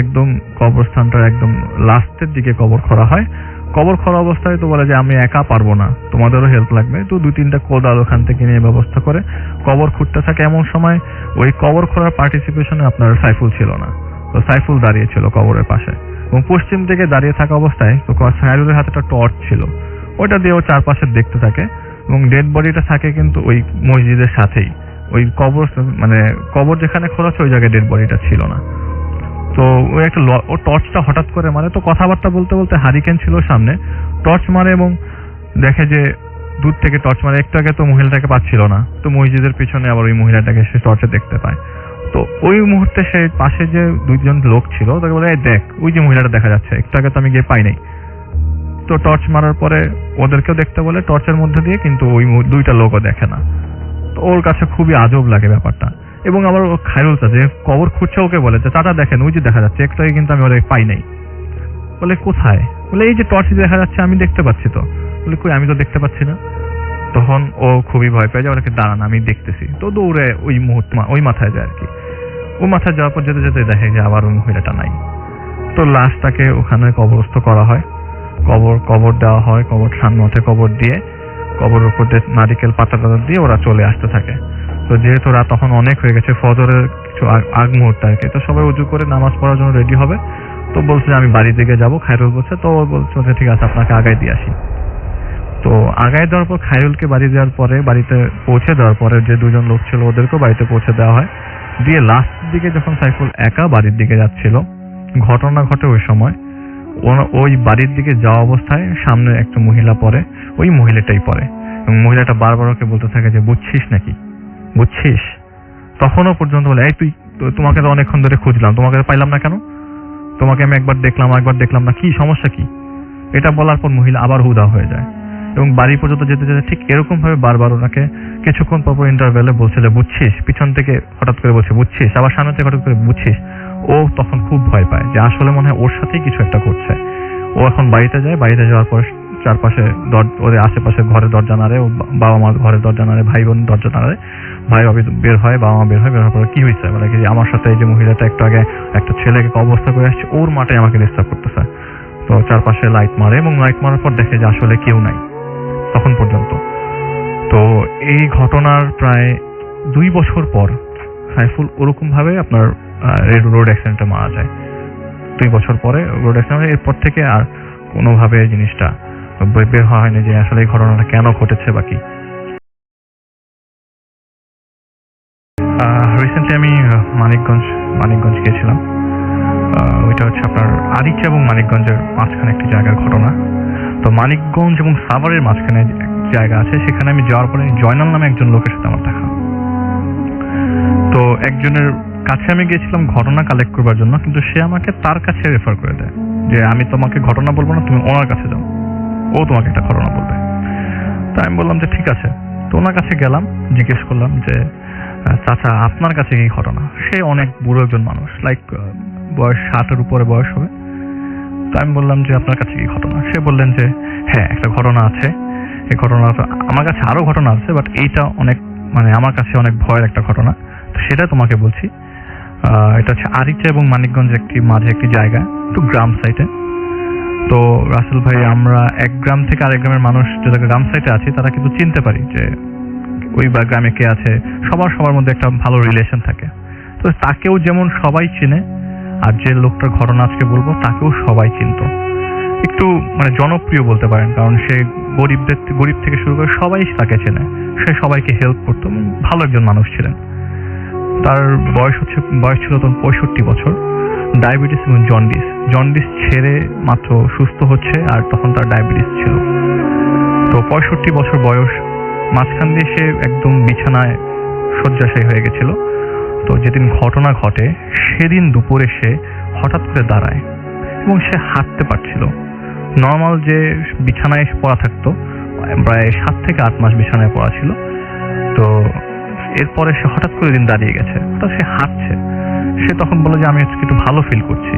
একদম কবরস্থানটার একদম লাস্টের দিকে কবর খোঁড়া হয়। কবর খোঁড়া অবস্থায় তো বলে যে আমি একা পারবো না, তোমাদেরও হেল্প লাগবে। তো 2-3টা কোদাল ওখান থেকে নিয়ে ব্যবস্থা করে কবর খুঁড়তে থাকে। এমন সময় ওই কবর খোঁড়ার পার্টিসিপেশনে আপনার সাইফুল ছিল না, তো সাইফুল দাঁড়িয়ে ছিল কবরের পাশে এবং পশ্চিম দিকে দাঁড়িয়ে থাকা অবস্থায় তো খায়রুলের হাতে একটা টর্চ ছিল, ওইটা দিয়ে ও চারপাশে দেখতে থাকে এবং ডেড বডিটা থাকে কিন্তু ওই মসজিদের সাথেই, ওই কবর যেখানে খোঁড়া হচ্ছে ওই জায়গায় ডেড বডিটা ছিল না। তো ওই একটা ও টর্চটা হঠাৎ করে মারে, তো কথাবার্তা বলতে বলতে হারিকেন ছিল সামনে, টর্চ মারে এবং দেখে যে দূর থেকে টর্চ মারে। একটু আগে তো মহিলাটাকে পাচ্ছিল না, তো মসজিদের পিছনে আবার ওই মহিলাটাকে সে টর্চে দেখতে পায়। তো ওই মুহূর্তে সে পাশে যে 2জন লোক ছিল তাকে বলে দেখ ওই যে মহিলাটা দেখা যাচ্ছে, একটু আগে তো আমি গিয়ে পাই নাই। তো টর্চ মারার পরে ওদেরকেও দেখতে বলে টর্চের মধ্যে দিয়ে, কিন্তু ওই 2টা লোকও দেখে না। তো ওর কাছে খুবই আজব লাগে ব্যাপারটা। এবং আবার খায়রুল চাচা যে কবর খুঁজছে ওকে বলে যে চাচা দেখেন ওই যে দেখা যাচ্ছে, একটু আগে কিন্তু আমি ওরা পাই নাই। বলে কোথায়? বলে এই যে টর্চ দেখা যাচ্ছে আমি দেখতে পাচ্ছি। তো বলে কই, আমি তো দেখতে পাচ্ছি না। তখন ও খুবই ভয় পেয়ে যায়, ওটাকে দাঁড়ান আমি দেখতেছি। তো দৌড়ে ওই মুহূর্তে ওই মাথায় যায় আর কি। ও মাথায় যাওয়ার পর যেতে যেতে দেখে যে আবার ওই মহিলাটা নাই। তো লাশটাকে ওখানে কবরস্থ করা হয়, কবর দেওয়া হয়, কবর সামনে কবর দিয়ে কবরের উপর দিয়ে নারিকেল পাতা দিয়ে ওরা চলে আসতে থাকে। তো যেহেতু রাত তখন অনেক হয়ে গেছে, ফজরের কিছু আগ মুহূর্তে আর কি, তো সবাই উজু করে নামাজ পড়ার জন্য রেডি হবে। তো বলছে আমি বাড়ির দিকে যাবো, খায়রুল বলছে। তো ও বলছে ঠিক আছে আপনাকে আগায় দিয়ে আসি। তো আগায় দেওয়ার পর খায়রুলকে বাড়ি দেওয়ার পরে, বাড়িতে পৌঁছে দেওয়ার পরে যে 2জন লোক ছিল ওদেরকেও বাড়িতে পৌঁছে দেওয়া হয়। দিয়ে লাস্টের দিকে যখন সাইফুল একা বাড়ির দিকে যাচ্ছিল, ঘটনা ঘটে ওই সময় ওই বাড়ির দিকে যাওয়া অবস্থায় সামনে একটা মহিলা পড়ে, ওই মহিলাটাই পড়ে এবং মহিলাটা বারবার ওকে বলতে থাকে যে বুঝছিস নাকি, বুঝছিস? তখনও পর্যন্ত বলে এই তোমাকে তো অনেকক্ষণ ধরে খুঁজলাম, তোমাকে পাইলাম না কেন? তোমাকে আমি একবার দেখলাম না, কি সমস্যা কি? এটা বলার পর মহিলা আবার হুদা হয়ে যায় এবং বাড়ি পর্যন্ত যেতে যেতে ঠিক এরকম ভাবে বারবার ওনাকে কিছুক্ষণ পর ইন্টারভেলে বলছিল বুঝছিস, পিছন থেকে হঠাৎ করে বলছে বুঝছিস, আবার সামনে থেকে হঠাৎ করে বুঝছিস। ও তখন খুব ভয় পায় যে আসলে মনে হয় ওর সাথেই কিছু একটা করছে। ও এখন বাড়িতে যায়, বাড়িতে যাওয়ার পর চারপাশে ওদের আশেপাশে ঘরের দরজা নাড়ে, ও বাবা মার ঘরের দরজা নাড়ে, ভাই বোন দরজা নাড়ে, ভাই বের হয়, বাবা মা বের হয়। বের হওয়ার পরে কি হয়েছে বলে কি আমার সাথে এই যে মহিলাটা একটু আগে একটা ছেলেকে অবস্থা করে আসছে, ওর মাঠে আমাকে ডিস্টার্ব করতেছে। তো চারপাশে লাইট মারে এবং লাইট মারার পর দেখে যে আসলে কেউ নাই তখন পর্যন্ত। তো এই ঘটনার প্রায় 2 বছর পর সাইফুল ওরকম ভাবে আপনার রোড অ্যাক্সিডেন্টে মারা যায়। 2 বছর পরে রোড অ্যাক্সিডেন্ট। এরপর থেকে আর কোনোভাবে জিনিসটা বের হওয়া হয়নি যে আসলে এই ঘটনাটা কেন ঘটেছে বা কি। রিসেন্টলি আমি মানিকগঞ্জ গিয়েছিলাম। ওইটা হচ্ছে আপনার আরিচা এবং মানিকগঞ্জের মাঝখানে একটি জায়গার ঘটনা। তো মানিকগঞ্জ এবং সাভারের মাঝখানে জায়গা আছে, সেখানে আমি যাওয়ার পরে জয়নাল নামে একজন লোকের সাথে আমার দেখা। তো একজনের কাছে আমি গিয়েছিলাম ঘটনা কালেক্ট করবার জন্য, কিন্তু সে আমাকে তার কাছে রেফার করে দেয় যে আমি তোমাকে ঘটনা বলবো না, তুমি ওনার কাছে যাও, ও তোমাকে একটা ঘটনা বলবে। তো আমি বললাম যে ঠিক আছে। তো ওনার কাছে গেলাম, জিজ্ঞেস করলাম যে চাচা আপনার কাছে কি ঘটনা? সে অনেক বুড়ো একজন মানুষ, লাইক বয়স 60-এর উপরে বয়স হবে। তো আমি বললাম যে আপনার কাছে কি ঘটনা? সে বললেন যে হ্যাঁ একটা ঘটনা আছে। এই ঘটনা আমার কাছে আরো ঘটনা আছে, বাট এইটা অনেক আমার কাছে অনেক ভয়ের একটা ঘটনা, তো সেটা তোমাকে বলছি। এটা হচ্ছে আরিচা এবং মানিকগঞ্জের মাঝে একটি জায়গা, একটু গ্রাম সাইটে। তো রাসেল ভাই, আমরা এক গ্রাম থেকে আরেক গ্রামের মানুষ যারা গ্রাম সাইটে আছি তারা কিন্তু চিনতে পারি যে ওই বা গ্রামে কে আছে, সবার মধ্যে একটা ভালো রিলেশন থাকে। তো তাকেও যেমন সবাই চিনে, আর যে লোকটার ঘটনা আজকে বলবো তাকেও সবাই চিনত। একটু জনপ্রিয় বলতে পারেন, কারণ সে গরিব থেকে শুরু করে সবাই তাকে চেনে। সে সবাইকে হেল্প করতো, ভালো একজন মানুষ ছিলেন। তার বয়স ছিল তখন 65 বছর। ডায়াবেটিস এবং জন্ডিস ছেড়ে মাত্র সুস্থ হচ্ছে, আর তখন তার ডায়াবেটিস ছিল। তো 65 বছর বয়স, মাঝখান দিয়ে সে একদম বিছানায় শয্যাশায়ী হয়ে গেছিল। তো যেদিন ঘটনা ঘটে সেদিন দুপুরে সে হঠাৎ করে দাঁড়ায় এবং সে হাঁটতে পারছিল। নর্মাল যে বিছানায় পড়া থাকতো, প্রায় 7 থেকে 8 মাস বিছানায় পড়া ছিল। তো এরপরে সে হঠাৎ করে দিন দাঁড়িয়ে গেছে, তো সে হাঁটছে। সে তখন বলল যে আমি আজকে একটু ভালো ফিল করছি।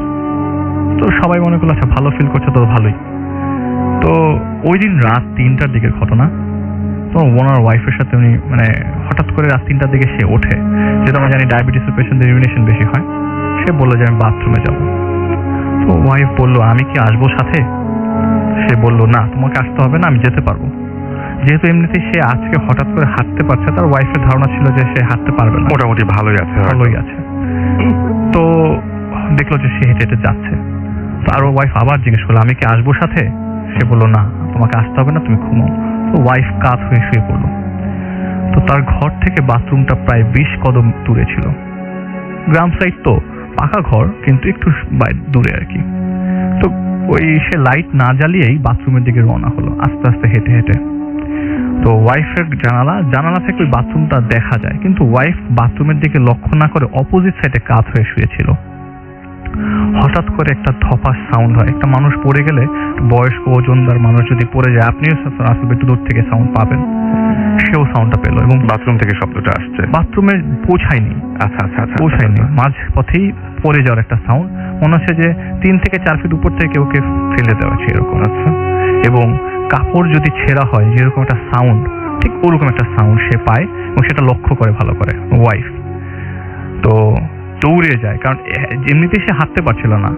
তো সবাই মনে করলো আচ্ছা ভালো ফিল করছে তো ভালোই। তো ওই দিন রাত 3টার দিকের ঘটনা। তো ওনার ওয়াইফের সাথে উনি মানে হঠাৎ করে রাত 3টার দিকে সে ওঠে, যেহেতু আমরা জানি ডায়াবেটিসের পেশেন্টদের ইউরিনেশন বেশি হয়। সে বললো যে আমি বাথরুমে যাব। তো ওয়াইফ বললো আমি কি আসবো সাথে? সে বলল না, তোমাকে আসতে হবে না, আমি যেতে পারবো। যেহেতু এমনিতেই সে আজকে হঠাৎ করে হাঁটতে পারছে, তার ওয়াইফের ধারণা ছিল যে সে হাঁটতে পারবে না, মোটামুটি ভালোই আছে। তো দেখলো যে সে হেঁটে হেঁটে যাচ্ছে। তো আর ওয়াইফ আবার জিজ্ঞেস করলো আমি কি আসবো সাথে? সে বললো না, তোমাকে আসতে হবে না, তুমি ঘুমাও। তো ওয়াইফ কাত হয়ে শুয়ে পড়লো। তো তার ঘর থেকে বাথরুমটা প্রায় 20 কদম দূরে ছিল। গ্রাম সাইড তো, পাকা ঘর, কিন্তু একটু দূরে আর কি। তো ওই সে লাইট না জ্বালিয়েই বাথরুমের দিকে রওনা হলো আস্তে আস্তে হেঁটে হেঁটে। তো ওয়াইফের জানালা থেকে ওই বাথরুমটা দেখা যায়, কিন্তু ওয়াইফ বাথরুমের দিকে লক্ষ্য না করে অপোজিট সাইডে কাত হয়ে শুয়েছিল। হঠাৎ করে একটা ধপাস সাউন্ড হয়। একটা মানুষ পড়ে গেলে, বয়স্ক ওজনদার মানুষ যদি পড়ে যায়, আপনিও আসলে একটু দূর থেকে সাউন্ড পাবেন। সেও সাউন্ডটা পেল এবং বাথরুম থেকে শব্দটা আসছে। বাথরুমে পৌঁছায়নি, পৌঁছায়নি, মাঝ পথেই পড়ে যাওয়ার একটা সাউন্ড। মনে হচ্ছে যে 3 থেকে 4 ফিট উপর থেকে ওকে ফেলে দেওয়া হচ্ছে এরকম। আচ্ছা, এবং কাপড় যদি ছেঁড়া হয় যেরকম একটা সাউন্ড, ঠিক ওরকম একটা সাউন্ড সে পায় এবং সেটা লক্ষ্য করে ভালো করে ওয়াইফ। তো দৌড়ে যায়, কারণ এমনিতেই সে হাঁটতে পারছিল না,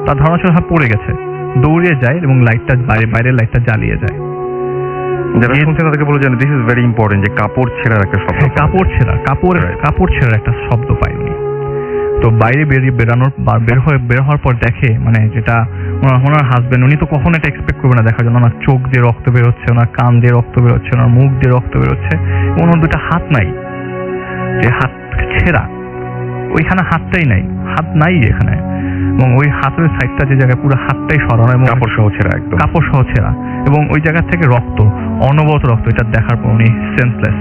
তার ধারণা ছিল পড়ে গেছে। দৌড়ে যায় এবং লাইটটা বাইরের লাইটটা জ্বালিয়ে যায়। যারা শুনছেন তাদেরকে বলে জানেন দিস ইজ ভেরি ইম্পর্টেন্ট যে কাপড় ছেঁড়ার একটা শব্দ, কাপড় ছেঁড়ার একটা শব্দ পায় উনি। তো বাইরে বের হওয়ার পর দেখে, মানে যেটা ওনার হাজবেন্ড, উনি তো কখনো এটা এক্সপেক্ট করবে না দেখার জন্য। ওনার চোখ দিয়ে রক্ত বেরোচ্ছে, ওনার কান দিয়ে রক্ত বেরোচ্ছে, ওনার মুখ দিয়ে রক্ত বেরোচ্ছে, ওনার 2টা হাত নাই, যে হাত ছেঁড়া, ওইখানে হাতটাই নাই, হাত নাই এখানে। এবং ওই হাতের সাইডটা যে জায়গায় পুরো হাতটাই সরানো এবং কাপড় সহ ছেঁড়া, এবং ওই জায়গা থেকে রক্ত, অনবরত রক্ত। এটা দেখার পর উনি সেন্সলেস।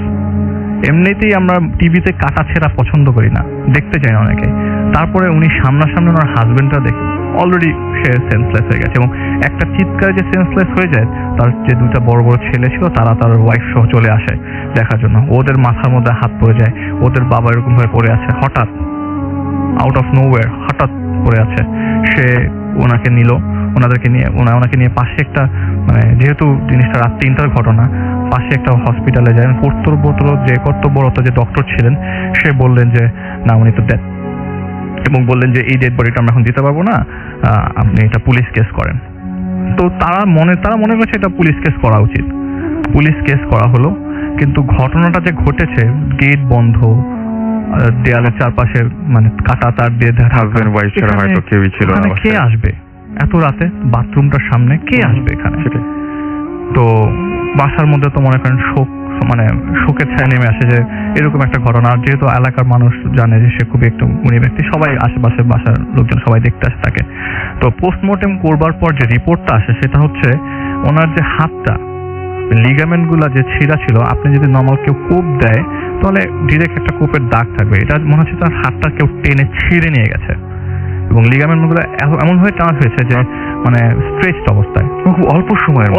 এমনিতেই আমরা টিভিতে কাটা ছেঁড়া পছন্দ করি না, দেখতে চাই না অনেকে। তারপরে উনি সামনাসামনি ওনার হাজবেন্ডটা দেখে অলরেডি সে সেন্সলেস হয়ে গেছে, এবং একটা চিৎকারে যে সেন্সলেস হয়ে যায়, তার যে 2টা বড় বড় ছেলে ছিল তারা তার ওয়াইফ সহ চলে আসে দেখার জন্য। ওদের মাথার মধ্যে হাত পড়ে যায়, ওদের বাবা এরকম ভাবে পড়ে আছে, হঠাৎ আউট অফ নোওয়্যার হঠাৎ পড়ে আছে। সে ওনাকে ওনাকে নিয়ে পাশে একটা, মানে যেহেতু জিনিসটা রাত 3টার ঘটনা, পাশে একটা হসপিটালে যায়। কর্তব্যরত যে ডক্টর ছিলেন সে বললেন যে না, উনি তো ডেথ, এবং বললেন যে এই ডেড বডিটা আমরা এখন দিতে পারবো না, আপনি এটা পুলিশ কেস করেন। তো তারা মনে করছে এটা পুলিশ কেস করা উচিত। পুলিশ কেস করা হলো, কিন্তু ঘটনাটা যে ঘটেছে, গেট বন্ধ, দেয়ালের চারপাশে মানে কাটা তার দিয়ে হাজবেন্ড ওয়াইফ ছাড়া হয়তো কেউই ছিল না। কে আসবে এত রাতে বাথরুমটার সামনে, কে আসবে এখানে? তো বাসার মধ্যে তো মনে করেন শোকের ছায়া নেমে আসে যে এরকম একটা ঘটনা। আর যেহেতু এলাকার মানুষ জানে যে সে খুবই একটু গুণী ব্যক্তি, সবাই আশেপাশে বাসার লোকজন সবাই দেখতে আসে তাকে। তো পোস্টমর্টেম করবার পর যে রিপোর্টটা আসে সেটা হচ্ছে ওনার যে হাতটা, লিগামেন্ট গুলা যে ছিঁড়া ছিল, আপনি যদি নর্মাল কেউ কোপ দেয় তাহলে ডিরেক্ট একটা কোপের দাগ থাকবে। এটা মনে হচ্ছে তার হাতটা কেউ টেনে ছিঁড়ে নিয়ে গেছে, এবং লিগামেন্ট গুলো এমন ভাবে টানা হয়েছে যে মানে স্ট্রেচড অবস্থায়, খুব অল্প সময়ের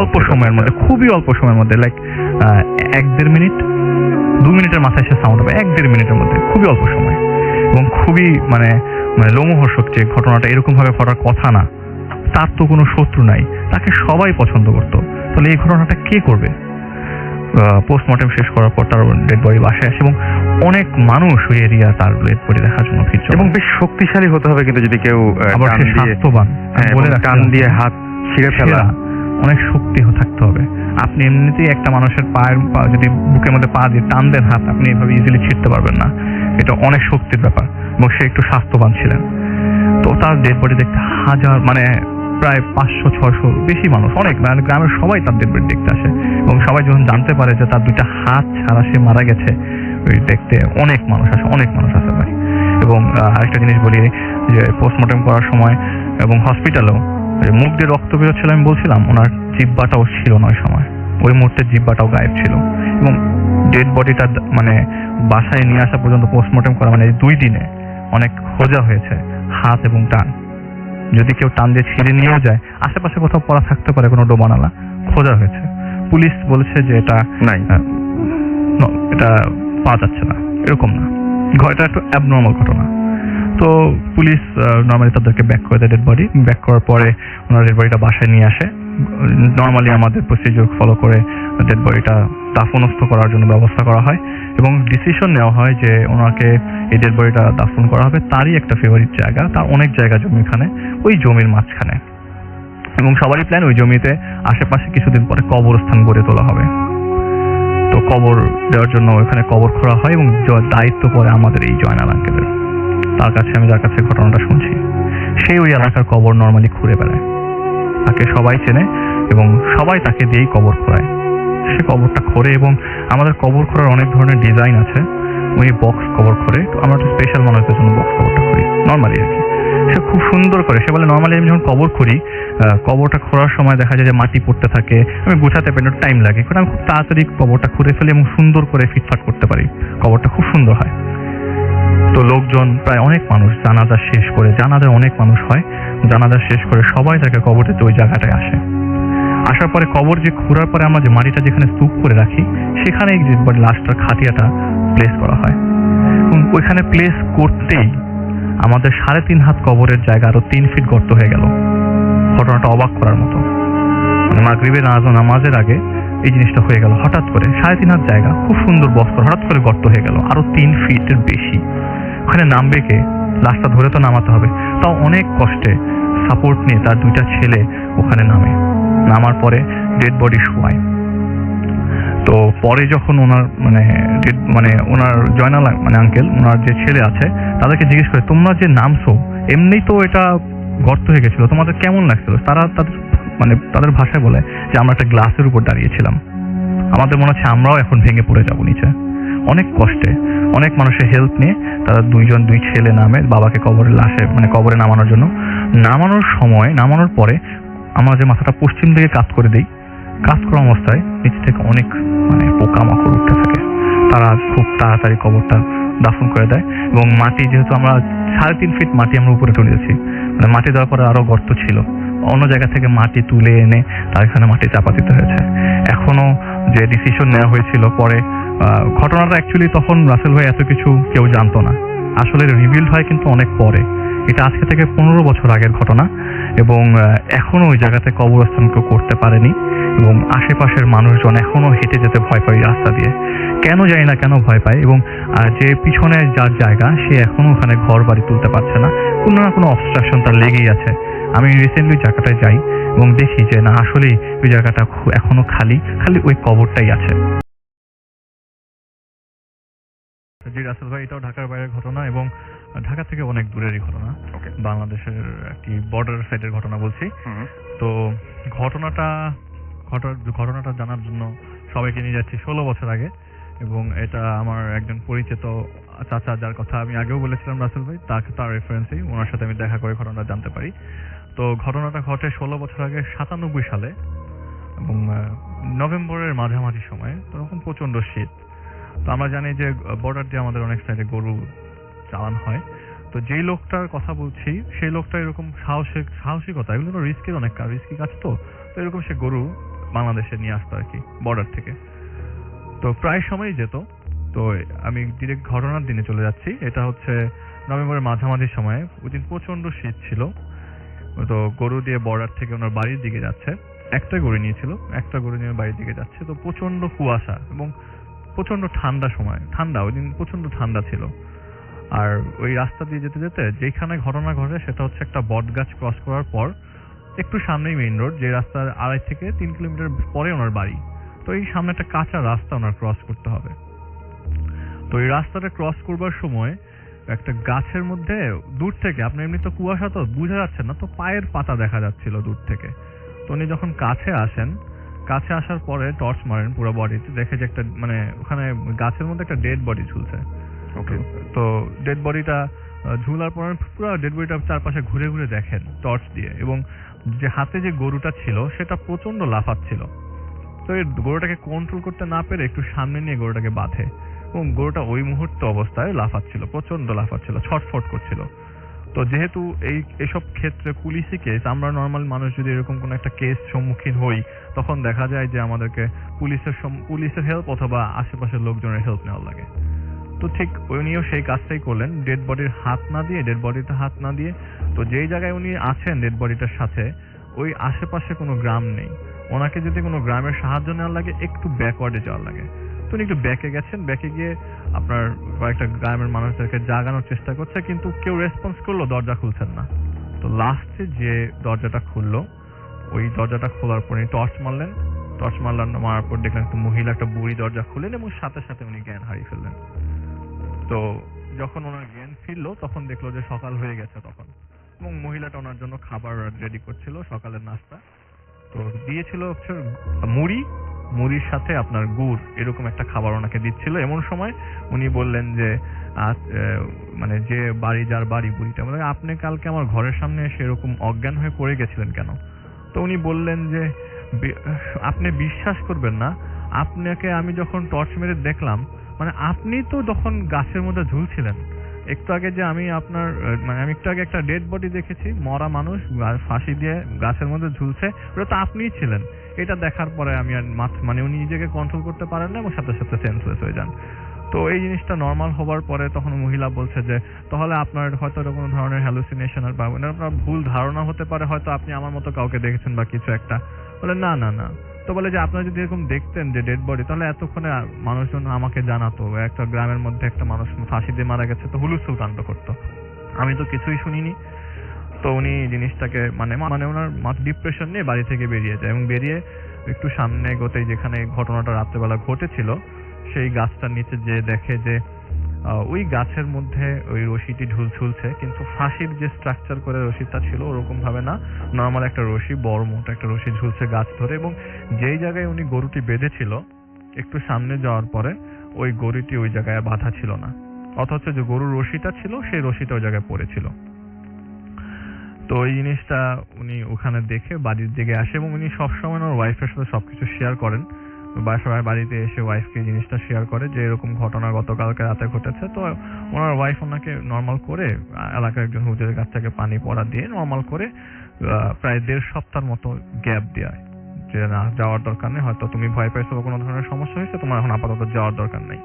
মধ্যে, খুবই অল্প সময়ের মধ্যে, লাইক 1-1.5 মিনিট, 2 মিনিটের মাথায় সে সাউন্ড হবে, 1-1.5 মিনিটের মধ্যে, খুবই অল্প সময়, এবং খুবই মানে লোমহর্ষক যে ঘটনাটা এরকম ভাবে ঘটার কথা না। তার তো কোনো শত্রু নাই, তাকে সবাই পছন্দ করতো, তাহলে এই ঘটনাটা কে করবে? পোস্টমর্টেম শেষ করার পর তার ডেড বডি বাসায় আসে, এবং অনেক মানুষ ওই এরিয়া তার ডেড বডি দেখার জন্য ভিড় জমায়। এবং বেশ শক্তিশালী হতে হবে কিন্তু, যদি কেউ স্বাস্থ্যবান, কান দিয়ে হাত ছিঁড়ে ফেলা, অনেক শক্তি থাকতে হবে। আপনি এমনিতেই একটা মানুষের যদি বুকের মধ্যে পা দিয়ে টান দেন হাত, আপনি এভাবে ইজিলি ছিঁড়তে পারবেন না, এটা অনেক শক্তির ব্যাপার। এবং সে একটু স্বাস্থ্যবান ছিলেন। তো তার ডেড বডি দেখতে প্রায় 500-600 বেশি মানুষ, অনেক গ্রামের সবাই তার ডেড বডি দেখতে আসে, এবং সবাই যখন জানতে পারে যে তার 2টা হাত ছাড়া সে মারা গেছে, ওই দেখতে অনেক মানুষ আসে ভাই। এবং আরেকটা জিনিস বলি, যে পোস্টমর্টেম করার সময় এবং হসপিটালেও মুখ দিয়ে রক্ত বেরোচ্ছিল, আমি বলছিলাম ওনার জিহ্বাটাও ছিল না ওই সময়, ওই মুহূর্তে জিহ্বাটাও গায়েব ছিল। এবং ডেড বডিটা মানে বাসায় নিয়ে আসা পর্যন্ত পোস্টমর্টেম করা, মানে 2 দিনে অনেক খোঁজা হয়েছে হাত এবং টান, যদি কেউ টান দিয়ে ছিঁড়ে নিয়েও যায়, আশেপাশে কোথাও পড়া থাকতে পারে কোনো ডোবানালা, খোঁজা হয়েছে, পুলিশ বলেছে যে এটা নাই, এটা পাওয়া যাচ্ছে না, এরকম না, এটা একটু অ্যাবনর্মাল ঘটনা। তো পুলিশ নর্মালি তাদেরকে ব্যাক করে দেয় ডেড বডি। ব্যাক করার পরে ওনারা ডেড বডিটা বাসায় নিয়ে আসে। নর্মালি আমাদের প্রসিডিউর ফলো করে ডেড বডিটা দাফনস্থ করার জন্য ব্যবস্থা করা হয় এবং ডিসিশন নেওয়া হয় যে ওনাকে এই ডেড বডিটা দাফন করা হবে তারই একটা ফেভারিট জায়গা, তার অনেক জায়গা জমিখানে, ওই জমির মাঝখানে, এবং সবারই প্ল্যান ওই জমিতে আশেপাশে কিছুদিন পরে কবরস্থান গড়ে তোলা হবে। তো কবর দেওয়ার জন্য ওখানে কবর খোঁড়া হয় এবং দায়িত্ব পড়ে আমাদের এই জয়নাল আঙ্কেলের। তার কাছে আমি যার কাছে ঘটনাটা শুনছি, সেই ওই এলাকার কবর নর্মালি ঘুরে বেড়ায়, তাকে সবাই চেনে এবং সবাই তাকে দিয়েই কবর খোঁড়ায়। সে কবরটা খোঁড়ে এবং আমাদের কবর খোঁড়ার অনেক ধরনের ডিজাইন আছে। উনি বক্স কবর খোঁড়ে, আমরা একটা স্পেশাল মানুষদের জন্য বক্স কবরটা করি নর্মালি আর কি। সে খুব সুন্দর করে, সে বলে নর্মালি আমি যখন কবর করি, কবরটা খোঁড়ার সময় দেখা যায় যে মাটি পড়তে থাকে, আমি গোছাতে পারি, টাইম লাগে, কারণ আমি খুব তাড়াতাড়ি কবরটা খুঁড়ে ফেলি এবং সুন্দর করে ফিটফাট করতে পারি, কবরটা খুব সুন্দর হয়। তো লোকজন প্রায় অনেক মানুষ জানাজা শেষ করে, জানাজায় অনেক মানুষ হয়, জানাজা শেষ করে সবাই তাকে কবর দিতে ওই জায়গাটায় আসে। আসার পরে কবর যে খোঁড়ার পরে আমরা যে মাটিটা যেখানে স্তূপ করে রাখি, সেখানে লাশটার খাটিয়াটা প্লেস করা হয়। ওইখানে প্লেস করতেই আমাদের 3.5 হাত কবরের জায়গা আরো 3 ফিট গর্ত হয়ে গেল। ঘটনাটা অবাক করার মতো, মানে মাগরিবের নামাজের আগে এই জিনিসটা হয়ে গেল হঠাৎ করে। 3.5 হাত জায়গা, খুব সুন্দর বস্ত্র, হঠাৎ করে গর্ত হয়ে গেল আরো 3 ফিটের বেশি। ওখানে নামবে কে? লাশটা ধরে তো নামাতে হবে, তাও অনেক কষ্টে সাপোর্ট নিয়ে তার 2টা ছেলে ওখানে নামে। নামার পরে ডেড বডি শোয়ায়। তো পরে যখন ওনার ওনার জয়নাল আঙ্কেল, ওনার যে ছেলে আছে, তাদেরকে জিজ্ঞেস করে, তোমরা যে নামছো এমনিই তো এটা গর্ত হয়ে গেছিল, তোমাদের কেমন লাগছিল? তারা তাদের ভাষায় বলে যে আমরা একটা গ্লাসের উপর দাঁড়িয়েছিলাম, আমাদের মনে হচ্ছে আমরাও এখন ভেঙে পড়ে যাবো নিচে। অনেক কষ্টে, অনেক মানুষের হেল্প নিয়ে তারা 2 ছেলে নামে বাবাকে কবরের লাশে কবরে নামানোর জন্য। নামানোর পরে আমরা যে মাথাটা পশ্চিম দিকে কাজ করে দিই, কাজ করা অবস্থায় নিচ থেকে অনেক পোকামাকড় উঠতে থাকে। তারা খুব তাড়াতাড়ি কবরটা দাফন করে দেয় এবং মাটি, যেহেতু আমরা 3.5 ফিট মাটি আমরা উপরে তুলে দিয়েছি, মাটি দেওয়ার পরে আরো গর্ত ছিল, অন্য জায়গা থেকে মাটি তুলে এনে তার এখানে মাটি চাপা দিতে হয়েছে। এখনো যে ডিসিশন নেওয়া হয়েছিল পরে, ঘটনাটা অ্যাকচুয়ালি তখন রাসেল ভাই এত কিছু কেউ জানতো না, আসলে রিভিল হয় কিন্তু অনেক পরে। এটা আজকে থেকে 15 বছর আগের ঘটনা এবং এখনো ওই জায়গাতে কবরস্থান কেউ করতে পারেনি এবং আশেপাশের মানুষজন এখনো হেঁটে যেতে ভয় পায় রাস্তা দিয়ে। কেন জানি না কেন ভয় পায়, এবং যে পিছনে যার জায়গা সে এখনো ওখানে ঘর বাড়ি তুলতে পারছে না, কোনো না কোনো অবস্ট্রাকশন তার লেগেই আছে। আমি রিসেন্টলি জায়গাটায় যাই এবং দেখি যে না, আসলেই ওই জায়গাটা এখনো খালি ওই কবরটাই আছে। জি রাসেল ভাই, এটাও ঢাকার বাইরের ঘটনা এবং ঢাকা থেকে অনেক দূরেরই ঘটনা, বাংলাদেশের একটি বর্ডার সাইডের ঘটনা বলছি। তো ঘটনাটা জানার জন্য সবাইকে নিয়ে যাচ্ছি 16 বছর আগে, এবং এটা আমার একজন পরিচিত চাচা, যার কথা আমি আগেও বলেছিলাম রাসেল ভাই, তার রেফারেন্সেই ওনার সাথে আমি দেখা করে ঘটনাটা জানতে পারি। তো ঘটনাটা ঘটে 16 বছর আগে 97 সালে এবং নভেম্বরের মাঝামাঝি সময়ে। তখন প্রচন্ড শীত। তো আমরা জানি যে বর্ডার দিয়ে আমাদের অনেক সাইডে গরু চালান হয়। তো যেই লোকটার কথা বলছি, সেই লোকটা এরকম সাহসিকতা, এগুলো তো রিস্কি কাজ, তো এরকম সে গরু বাংলাদেশে নিয়ে আসতো আর কি, বর্ডার থেকে। তো প্রায় সময়ই যেত। তো আমি ডিরেক্ট ঘটনার দিনে চলে যাচ্ছি। এটা হচ্ছে নভেম্বরের মাঝামাঝি সময়ে, ওই দিন প্রচন্ড শীত ছিল। তো গরু দিয়ে বর্ডার থেকে ওনার বাড়ির দিকে যাচ্ছে, একটা গরু নিয়েছিল, একটা গরু নিয়ে বাড়ির দিকে যাচ্ছে। তো প্রচন্ড কুয়াশা এবং প্রচন্ড ঠান্ডা, ওই দিন প্রচন্ড ঠান্ডা ছিল। আর ওই রাস্তা দিয়ে যেতে যেতে যেখানে ঘটনা ঘটে সেটা হচ্ছে একটা বটগাছ ক্রস করার পর একটু সামনেই মেইন রোড, যে রাস্তার 2.5 থেকে 3 কিলোমিটার পরে ওনার বাড়ি। তো এই সামনে একটা কাঁচা রাস্তা ওনার ক্রস করতে হবে। তো এই রাস্তাটা ক্রস করবার সময় একটা গাছের মধ্যে দূর থেকে, আপনি এমনি তো কুয়াশা তো বোঝা যাচ্ছে না, তো পায়ের পাতা দেখা যাচ্ছিল দূর থেকে। তো উনি যখন কাছে আসার পরে টর্চ মারেন পুরো বডিতে, দেখে যে একটা ওখানে গাছের মধ্যে একটা ডেড বডি ঝুলছে। ওকে, তো ডেড বডিটা ঝুলার পর পুরো ডেড বডিটা চারপাশে ঘুরে ঘুরে দেখেন টর্চ দিয়ে, এবং যে হাতে যে গরুটা ছিল সেটা প্রচন্ড লাফাচ্ছিল। তো এই গরুটাকে কন্ট্রোল করতে না পেরে একটু সামনে নিয়ে গরুটাকে বাঁধে, এবং গরুটা ওই মুহূর্তে অবস্থায় লাফাচ্ছিল, প্রচন্ড লাফাচ্ছিল, ছটফট করছিল। তো যেহেতু এইসব ক্ষেত্রে পুলিশি কেস, আমরা নর্মাল মানুষ যদি এরকম কোনো একটা কেস সম্মুখীন হই, তখন দেখা যায় যে আমাদেরকে পুলিশের হেল্প অথবা আশেপাশের লোকজনের হেল্প নেওয়া লাগে। তো ঠিক উনিও সেই কাজটাই করলেন, ডেড বডিতে হাত না দিয়ে। তো যেই জায়গায় উনি আছেন ডেড বডিটার সাথে, ওই আশেপাশে কোনো গ্রাম নেই। ওনাকে যদি কোনো গ্রামের সাহায্য নেওয়ার লাগে, একটু ব্যাকওয়ার্ডে যাওয়ার লাগে। তো উনি একটু ব্যাকে গেছেন, ব্যাকে গিয়ে আপনার কয়েকটা গ্রামের মানুষদেরকে জাগানোর চেষ্টা করছে, কিন্তু কেউ রেসপন্স করলো, দরজা খুলছেন না। তো লাস্টে যে দরজাটা খুললো, ওই দরজাটা খোলার পরে টর্চ মারার পর দেখলেন একটা মহিলা, একটা বুড়ি দরজা খুললেন এবং সাথে সাথে উনি জ্ঞান হারিয়ে ফেললেন। তো যখন ওনার জ্ঞান ফিরলো, তখন দেখলো যে সকাল হয়ে গেছে তখন, এবং মহিলাটা ওনার জন্য খাবার রেডি করছিল, সকালের নাস্তা। তো দিয়েছিল হচ্ছে মুড়ির সাথে আপনার গুড়, এরকম একটা খাবার ওনাকে দিচ্ছিল। এমন সময় উনি বললেন যে মানে যে যার বাড়ি, বুড়িটা বলে, আপনি কালকে আমার ঘরের সামনে এসে এরকম অজ্ঞান হয়ে পড়ে গেছিলেন কেন? তো উনি বললেন যে আপনি বিশ্বাস করবেন না, আপনাকে আমি যখন টর্চ মেরে দেখলাম, মানে আপনি তো যখন গাছের মধ্যে ঝুলছিলেন, একটু আগে যে আমি একটু আগে একটা ডেড বডি দেখেছি, মরা মানুষ ফাঁসি দিয়ে গাছের মধ্যে ঝুলছে, ওটা তো আপনিই ছিলেন। এটা দেখার পরে আমি আর উনি নিজেকে কন্ট্রোল করতে পারেন না এবং সাথে সাথে সেন্সলেস হয়ে যান। তো এই জিনিসটা নর্মাল হবার পরে তখন মহিলা বলছে যে তাহলে আপনার হয়তো কোনো ধরনের হ্যালুসিনেশন বা আপনার ভুল ধারণা হতে পারে, হয়তো আপনি আমার মতো কাউকে দেখেছেন বা কিছু একটা। বলে না। তো বলে যে আপনারা যদি এরকম দেখতেন যে ডেড বডি, তাহলে এতক্ষণে মানুষজন আমাকে জানাতো একটা গ্রামের মধ্যে একটা মানুষ ফাঁসি দিয়ে মারা গেছে, তো হুলুস্থুল কাণ্ড করতো, আমি তো কিছুই শুনিনি। তো উনি জিনিসটাকে মানে ওনার ডিপ্রেশন নিয়ে বাড়ি থেকে বেরিয়ে যায়, এবং বেরিয়ে একটু সামনে এগোতেই যেখানে ঘটনাটা রাত্রেবেলা ঘটেছিল, সেই গাছটার নিচে যে দেখে যে ওই গাছের মধ্যে ওই রশিটি ঝুলছে, কিন্তু ফাঁসির যে স্ট্রাকচার করে রশিটা ছিল ওরকম ভাবে না, নর্মাল একটা রশি, বড় মোটা একটা রশি ঝুলছে গাছ ধরে। এবং যেই জায়গায় উনি গরুটি বেঁধেছিল, একটু সামনে যাওয়ার পরে ওই গরুটি ওই জায়গায় বাঁধা ছিল না, অথচ যে গরুর রশিটা ছিল সেই রশিটা ওই জায়গায় পড়েছিল। তো এই জিনিসটা উনি ওখানে দেখে বাড়ির দিকে আসে, এবং উনি সবসময় ওনার ওয়াইফের সাথে সবকিছু শেয়ার করেন। সবাই বাড়িতে এসে ওয়াইফকে জিনিসটা শেয়ার করে যে এরকম ঘটনা গতকালকে রাতে ঘটেছে। তো ওনার ওয়াইফ ওনাকে নর্মাল করে এলাকার একজন হুজুরের কাছ থেকে পানি পড়া দিয়ে নর্মাল করে প্রায় 1.5 সপ্তাহের মতো গ্যাপ দেয়, যে না যাওয়ার দরকার নেই, হয়তো তুমি ভয় পাইছো বা কোনো ধরনের সমস্যা হয়েছে, তোমার এখন আপাতত যাওয়ার দরকার নেই।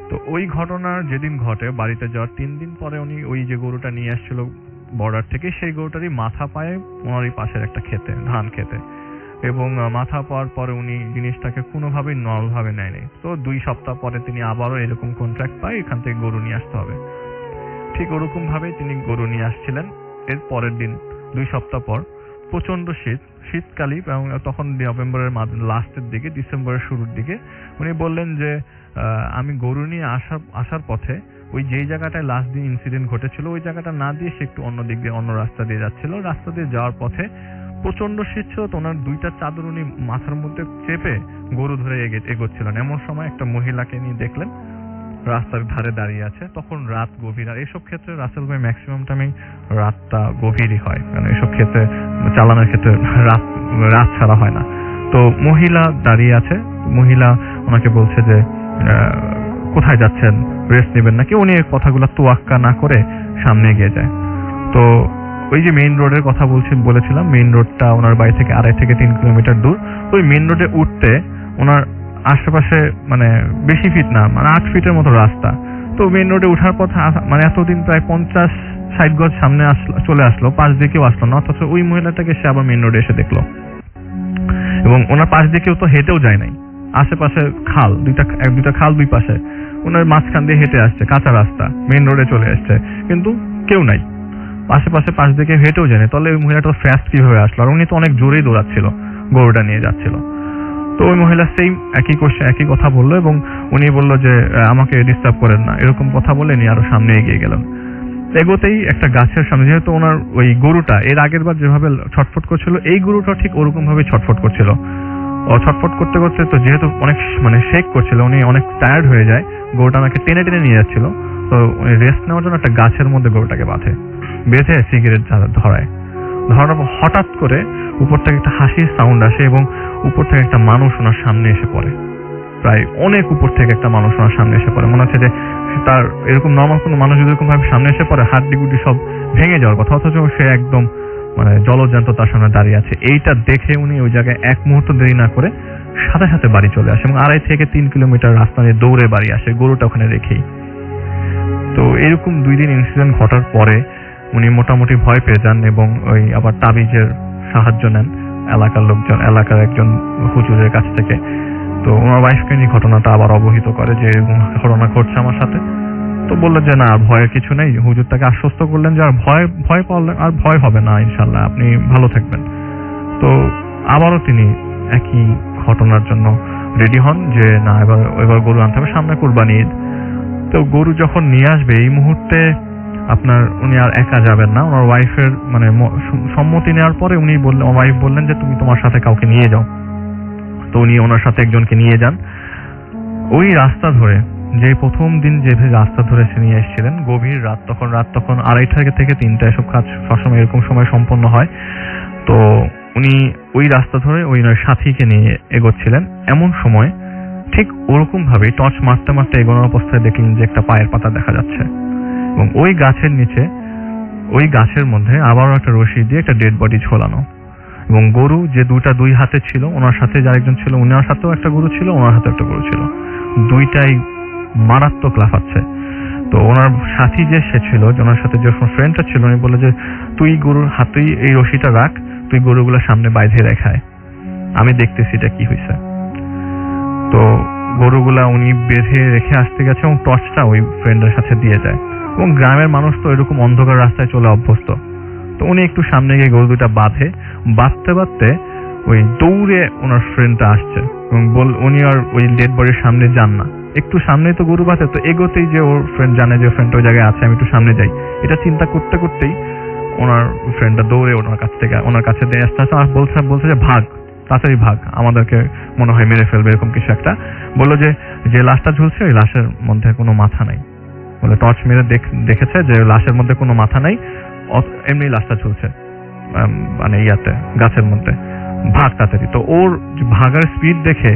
তো ওই ঘটনার যেদিন ঘটে, বাড়িতে যাওয়ার 3 দিন পরে উনি ওই যে গরুটা নিয়ে আসছিল বর্ডার থেকে, সেই গরুটারই মাথা পায় ওনারই পাশের একটা খেতে, ধান খেতে, এবং মাথা পাওয়ার পরে উনি জিনিসটাকে কোনোভাবেই নর্মালভাবে নেয়নি। তো 2 সপ্তাহ পরে তিনি আবারও এরকম কন্ট্রাক্ট পায়, এখান থেকে গরু নিয়ে আসতে হবে। ঠিক ওরকম ভাবে তিনি গরু নিয়ে আসছিলেন। এর পরের দিন 2 সপ্তাহ পর প্রচন্ড শীতকালী, এবং তখন নভেম্বরের লাস্টের দিকে, ডিসেম্বরের শুরুর দিকে, উনি বললেন যে আমি গরু নিয়ে আসার পথে ওই যেই জায়গাটায় লাস্ট দিন ইনসিডেন্ট ঘটেছিল, ওই জায়গাটা না দিয়ে সে একটু অন্য দিক দিয়ে, অন্য রাস্তা দিয়ে যাচ্ছিল। রাস্তা দিয়ে যাওয়ার পথে প্রচন্ড শীত ছিল, তো ওনার 2টা চাদর উনি মাথার মধ্যে চেপে গরু ধরে এগোচ্ছিলেন। এমন সময় একটা মহিলাকে নিয়ে দেখলেন রাস্তার ধারে দাঁড়িয়ে আছে। তখন রাত গভীর, আর এইসব ক্ষেত্রে রাসেল ভাই ম্যাক্সিমাম টাইমে রাতটা গভীরই হয়, কারণ এইসব ক্ষেত্রে চালানোর ক্ষেত্রে রাত ছাড়া হয় না। তো মহিলা দাঁড়িয়ে আছে, মহিলা ওনাকে বলছে যে কোথায় যাচ্ছেন, রেস্ট নেবেন নাকি? উনি এই কথাগুলো তোয়াক্কা না করে সামনে এগিয়ে যায়। তো ওই যে মেইন রোডের কথা বলেছিলাম, মেইন রোডটা ওনার বাড়ি থেকে 2.5 থেকে 3 কিলোমিটার দূর। তো ওই মেইন রোডে উঠতে ওনার আশেপাশে বেশি ফিট না, 8 ফিটের মতো রাস্তা। তো মেইন রোডে ওঠার পথে এতদিন প্রায় 50-60 গজ সামনে চলে আসলো, পাশ দিয়ে কেউ আসলো না, অথচ ওই মহিলাটাকে সে আবার মেইন রোডে এসে দেখলো। এবং ওনার পাশ দিয়ে কেউ তো হেঁটেও যায় নাই, আশেপাশে খাল, দুইটা খাল 2 পাশে, ওনার মাঝখান দিয়ে হেঁটে আসছে, কাঁচা রাস্তা, মেইন রোডে চলে আসছে, কিন্তু কেউ নাই আশেপাশে, পাশ দিয়ে কেউ হেঁটেও যায়নি। তাহলে ওই মহিলাটা ফাস্ট কিভাবে আসলো? আর উনি তো অনেক জোরেই দৌড়াচ্ছিল, গরুটা নিয়ে যাচ্ছিল। তো ওই মহিলা সেম একই কথা বললো, এবং উনি বললো যে আমাকে ডিস্টার্ব করেন না, এরকম কথা বলে নিয়ে আরো সামনে এগিয়ে গেলেন। এগোতেই একটা গাছের সামনে, যেহেতু ওনার ওই গরুটা এর আগের বার যেভাবে ছটফট করছিল, এই গরুটা ঠিক ওরকম ভাবে ছটফট করছিল। ছটফট করতে করতে, তো যেহেতু অনেক শেক করছিল, উনি অনেক টায়ার্ড হয়ে যায়, গরুটা আমাকে টেনে নিয়ে যাচ্ছিল। তো উনি রেস্ট নেওয়ার জন্য একটা গাছের মধ্যে গরুটাকে বেঁধে সিগারেট ধরানোর পর হঠাৎ করে উপর থেকে একটা হাসির সাউন্ড আসে, এবং উপর থেকে একটা মানুষ ওনার সামনে এসে পড়ে। প্রায় অনেক উপর থেকে একটা মানুষ ওনার সামনে এসে পড়ে। মনে হচ্ছে যে তার এরকম নর্মাল কোনো মানুষ যদি এরকম ভাবে সামনে এসে পড়ে হাড্ডি গুড্ডি সব ভেঙে যাওয়ার কথা, অথচ সে একদম মানে জলজ্যান্ত তার সামনে দাঁড়িয়ে আছে। এইটা দেখে উনি ওই জায়গায় এক মুহূর্ত দেরি না করে সাথে সাথে বাড়ি চলে আসে এবং 2.5 থেকে 3 কিলোমিটার রাস্তা নিয়ে দৌড়ে বাড়ি আসে, গরুটা ওখানে রেখেই। তো এরকম 2 দিন ইনসিডেন্ট ঘটার পরে উনি মোটামুটি ভয় পেয়ে যান এবং ওই আবার তাবিজের সাহায্য নেন এলাকার লোকজন, এলাকার একজন হুজুরের কাছ থেকে। তো ওনার ওয়াইফকে নিয়ে ঘটনাটা আবার অবহিত করে যে এরকম ঘটনা ঘটছে আমার সাথে। তো বললেন যে না, ভয়ের কিছু নেই। হুজুর তাকে আশ্বস্ত করলেন যে আর ভয় পাওয়ার আর ভয় হবে না, ইনশাল্লাহ আপনি ভালো থাকবেন। তো আবারও তিনি একই ঘটনার জন্য রেডি হন যে না, এবার গরু আনতে হবে, সামনে কুরবানি ঈদ। তো গরু যখন নিয়ে আসবে এই মুহূর্তে আপনার উনি আর একা যাবেন না, ওনার ওয়াইফের মানে সম্মতি নেওয়ার পরে উনি বললেন, ওয়াইফ বললেন যে তুমি তোমার সাথে কাউকে নিয়ে যাও। তো উনি ওনার সাথে একজনকে নিয়ে যান। ওই রাস্তা ধরে যে প্রথম দিন যে রাস্তা ধরে সে নিয়ে এসেছিলেন, গভীর রাত তখন 2:30 থেকে 3টা এসব কাজ সবসময় এরকম সময় সম্পন্ন হয়। তো উনি ওই রাস্তা ধরে ওই সাথীকে নিয়ে এগোচ্ছিলেন। এমন সময় ঠিক ওরকম ভাবে টর্চ মারতে মারতে এগোনোর অবস্থায় দেখলেন যে একটা পায়ের পাতা দেখা যাচ্ছে এবং ওই গাছের নিচে, ওই গাছের মধ্যে আবারও একটা রশি দিয়ে একটা ডেড বডি ঝোলানো এবং গরু যে দুই হাতে ছিল, ওনার সাথে যে আরেকজন ছিল ওনার হাতেও একটা গরু ছিল, ওনার হাতে একটা গরু ছিল, দুইটাই মারাত্মক লাফাচ্ছে। তো ওনার সাথী যে সে ছিল, ওনার সাথে যে ফ্রেন্ডটা ছিল, উনি বলে যে তুই গরুর হাতেই এই রশিটা রাখ, তুই গরুগুলো সামনে বাইধে রেখায়, আমি দেখতেছি এটা কি হয়েছে। তো গরুগুলা উনি বেঁধে রেখে আসতে গেছে এবং টর্চটা ওই ফ্রেন্ডের সাথে দিয়ে যায় এবং গ্রামের মানুষ তো এরকম অন্ধকার রাস্তায় চলে অভ্যস্ত। তো উনি একটু সামনে গিয়ে গরু দুটা বাঁধতে ওই দৌড়ে ওনার ফ্রেন্ডটা আসছে এবং উনি আর ওই ডেড বডির সামনে যান না, একটু সামনেই তো গরু বাঁধে, তো এগোতেই যে ওর ফ্রেন্ড জানে যে ফ্রেন্ড ওই জায়গায় আছে, আমি একটু সামনে যাই, এটা চিন্তা করতে করতেই ওনার ফ্রেন্ডটা দৌড়ে ওনার কাছে দিয়ে আসতে আসতে আর বলছে যে ভাগ, তাড়াতাড়ি ভাগ, আমাদেরকে মনে হয় মেরে ফেলবে, এরকম কিছু একটা বললো। যে লাশটা ঝুলছে ওই লাশের মধ্যে কোনো মাথা নাই, বলে টর্চ মেরে দেখেছে যে লাশের মধ্যে কোনো মাথা নাই, এমনি লাশটা ঝুলছে মানে গাছের মধ্যে, ভাগ তাড়াতাড়ি। তো ওর ভাগার স্পিড দেখে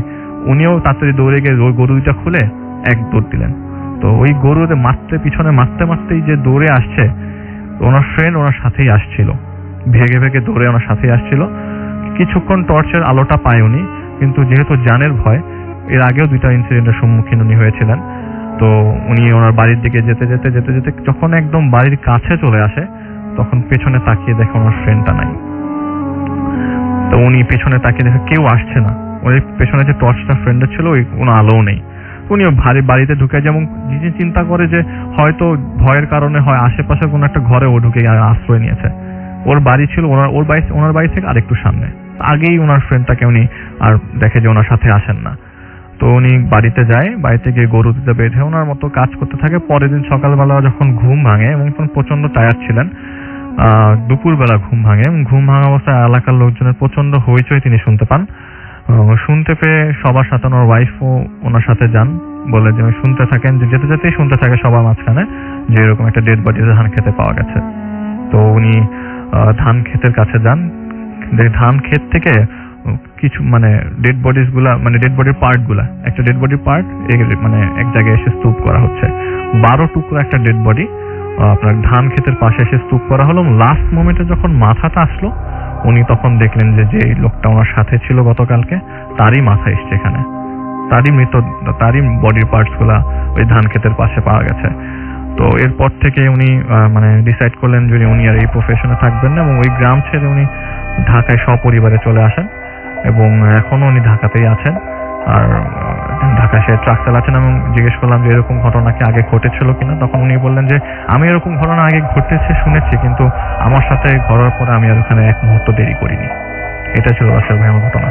উনিও তাড়াতাড়ি দৌড়ে গিয়ে গরু দুইটা খুলে এক দৌড় দিলেন। তো ওই গরুতে পিছনে মারতেই যে দৌড়ে আসছে, ওনার ফ্রেন্ড ওনার সাথেই আসছিল, ভেগে দৌড়ে ওনার সাথেই আসছিল। কিছুক্ষণ টর্চের আলোটা পায় উনি, কিন্তু যেহেতু জানের ভয়, এর আগেও 2টা ইনসিডেন্টের সম্মুখীন উনি হয়েছিলেন। তো উনি ওনার বাড়ির দিকে যেতে যখন একদম বাড়ির কাছে চলে আসে, তখন পেছনে তাকিয়ে দেখে ওনার ফ্রেন্ডটা নাই। তো উনি পেছনে তাকিয়ে দেখে কেউ আসছে না, ওই পেছনে যে টর্চটা ফ্রেন্ডের ছিল ওই কোনো আলোও নেই। উনিও বাড়িতে ঢুকে যেমন চিন্তা করে যে হয়তো ভয়ের কারণে হয় আশেপাশে কোনো একটা ঘরে ও ঢুকে আশ্রয় নিয়েছে। ওর বাড়ি ছিল ওনার বাড়ি থেকে আরেকটু সামনে, আগেই ওনার ফ্রেন্ডটাকে উনি আর দেখে যে ওনার সাথে আসেন না। তো উনি বাড়িতে যায়, বাড়িতে গিয়ে গরু দিতে বেঁধে ওনার মতো কাজ করতে থাকে। পরের দিন সকালবেলা যখন ঘুম ভাঙে এবং তখন প্রচন্ড টায়ার্ড ছিলেন, দুপুরবেলা ঘুম ভাঙে এবং ঘুম ভাঙা অবস্থায় এলাকার লোকজনের প্রচন্ড হইচই তিনি শুনতে পান। শুনতে পেয়ে সবার সাথে ওনার ওয়াইফও ওনার সাথে যান, বলে যে শুনতে থাকেন যে যেতেই শুনতে থাকে সবার মাঝখানে যে এরকম একটা ডেড বডি ধান খেতে পাওয়া গেছে। তো উনি ধান ক্ষেতের কাছে যান, ধান ক্ষেত থেকে কিছু মানে ডেড বডির পার্ট গুলা, একটা ডেড বডির পার্ট মানে এক জায়গায় এসে স্তূপ করা হচ্ছে। 12 টুকরো একটা ডেড বডি আপনার ধান ক্ষেতের পাশে এসে স্তূপ করা হলো। লাস্ট মোমেন্টে যখন মাথাটা আসলো, উনি তখন দেখলেন যে লোকটা ওনার সাথে ছিল গতকালকে, তারই মাথা এসছে এখানে, তারই বডির পার্টস গুলা ওই ধান ক্ষেতের পাশে পাওয়া গেছে। তো এরপর থেকে উনি মানে ডিসাইড করলেন যে উনি আর এই প্রফেশনে থাকবেন না এবং ওই গ্রাম ছেড়ে উনি ঢাকায় সপরিবারে চলে আসেন এবং এখনো উনি ঢাকাতেই আছেন। আর ঢাকায় সে ট্রাক চালাচ্ছেন এবং জিজ্ঞেস করলাম যে এরকম ঘটনা কি আগে ঘটেছিল কিনা, তখন উনি বললেন যে আমি এরকম ঘটনা আগে ঘটেছে শুনেছি, কিন্তু আমার সাথে ঘটার পরে আমি আর ওখানে এক মুহূর্ত দেরি করিনি। এটা ছিল রাসেল ভাই আমার ঘটনা।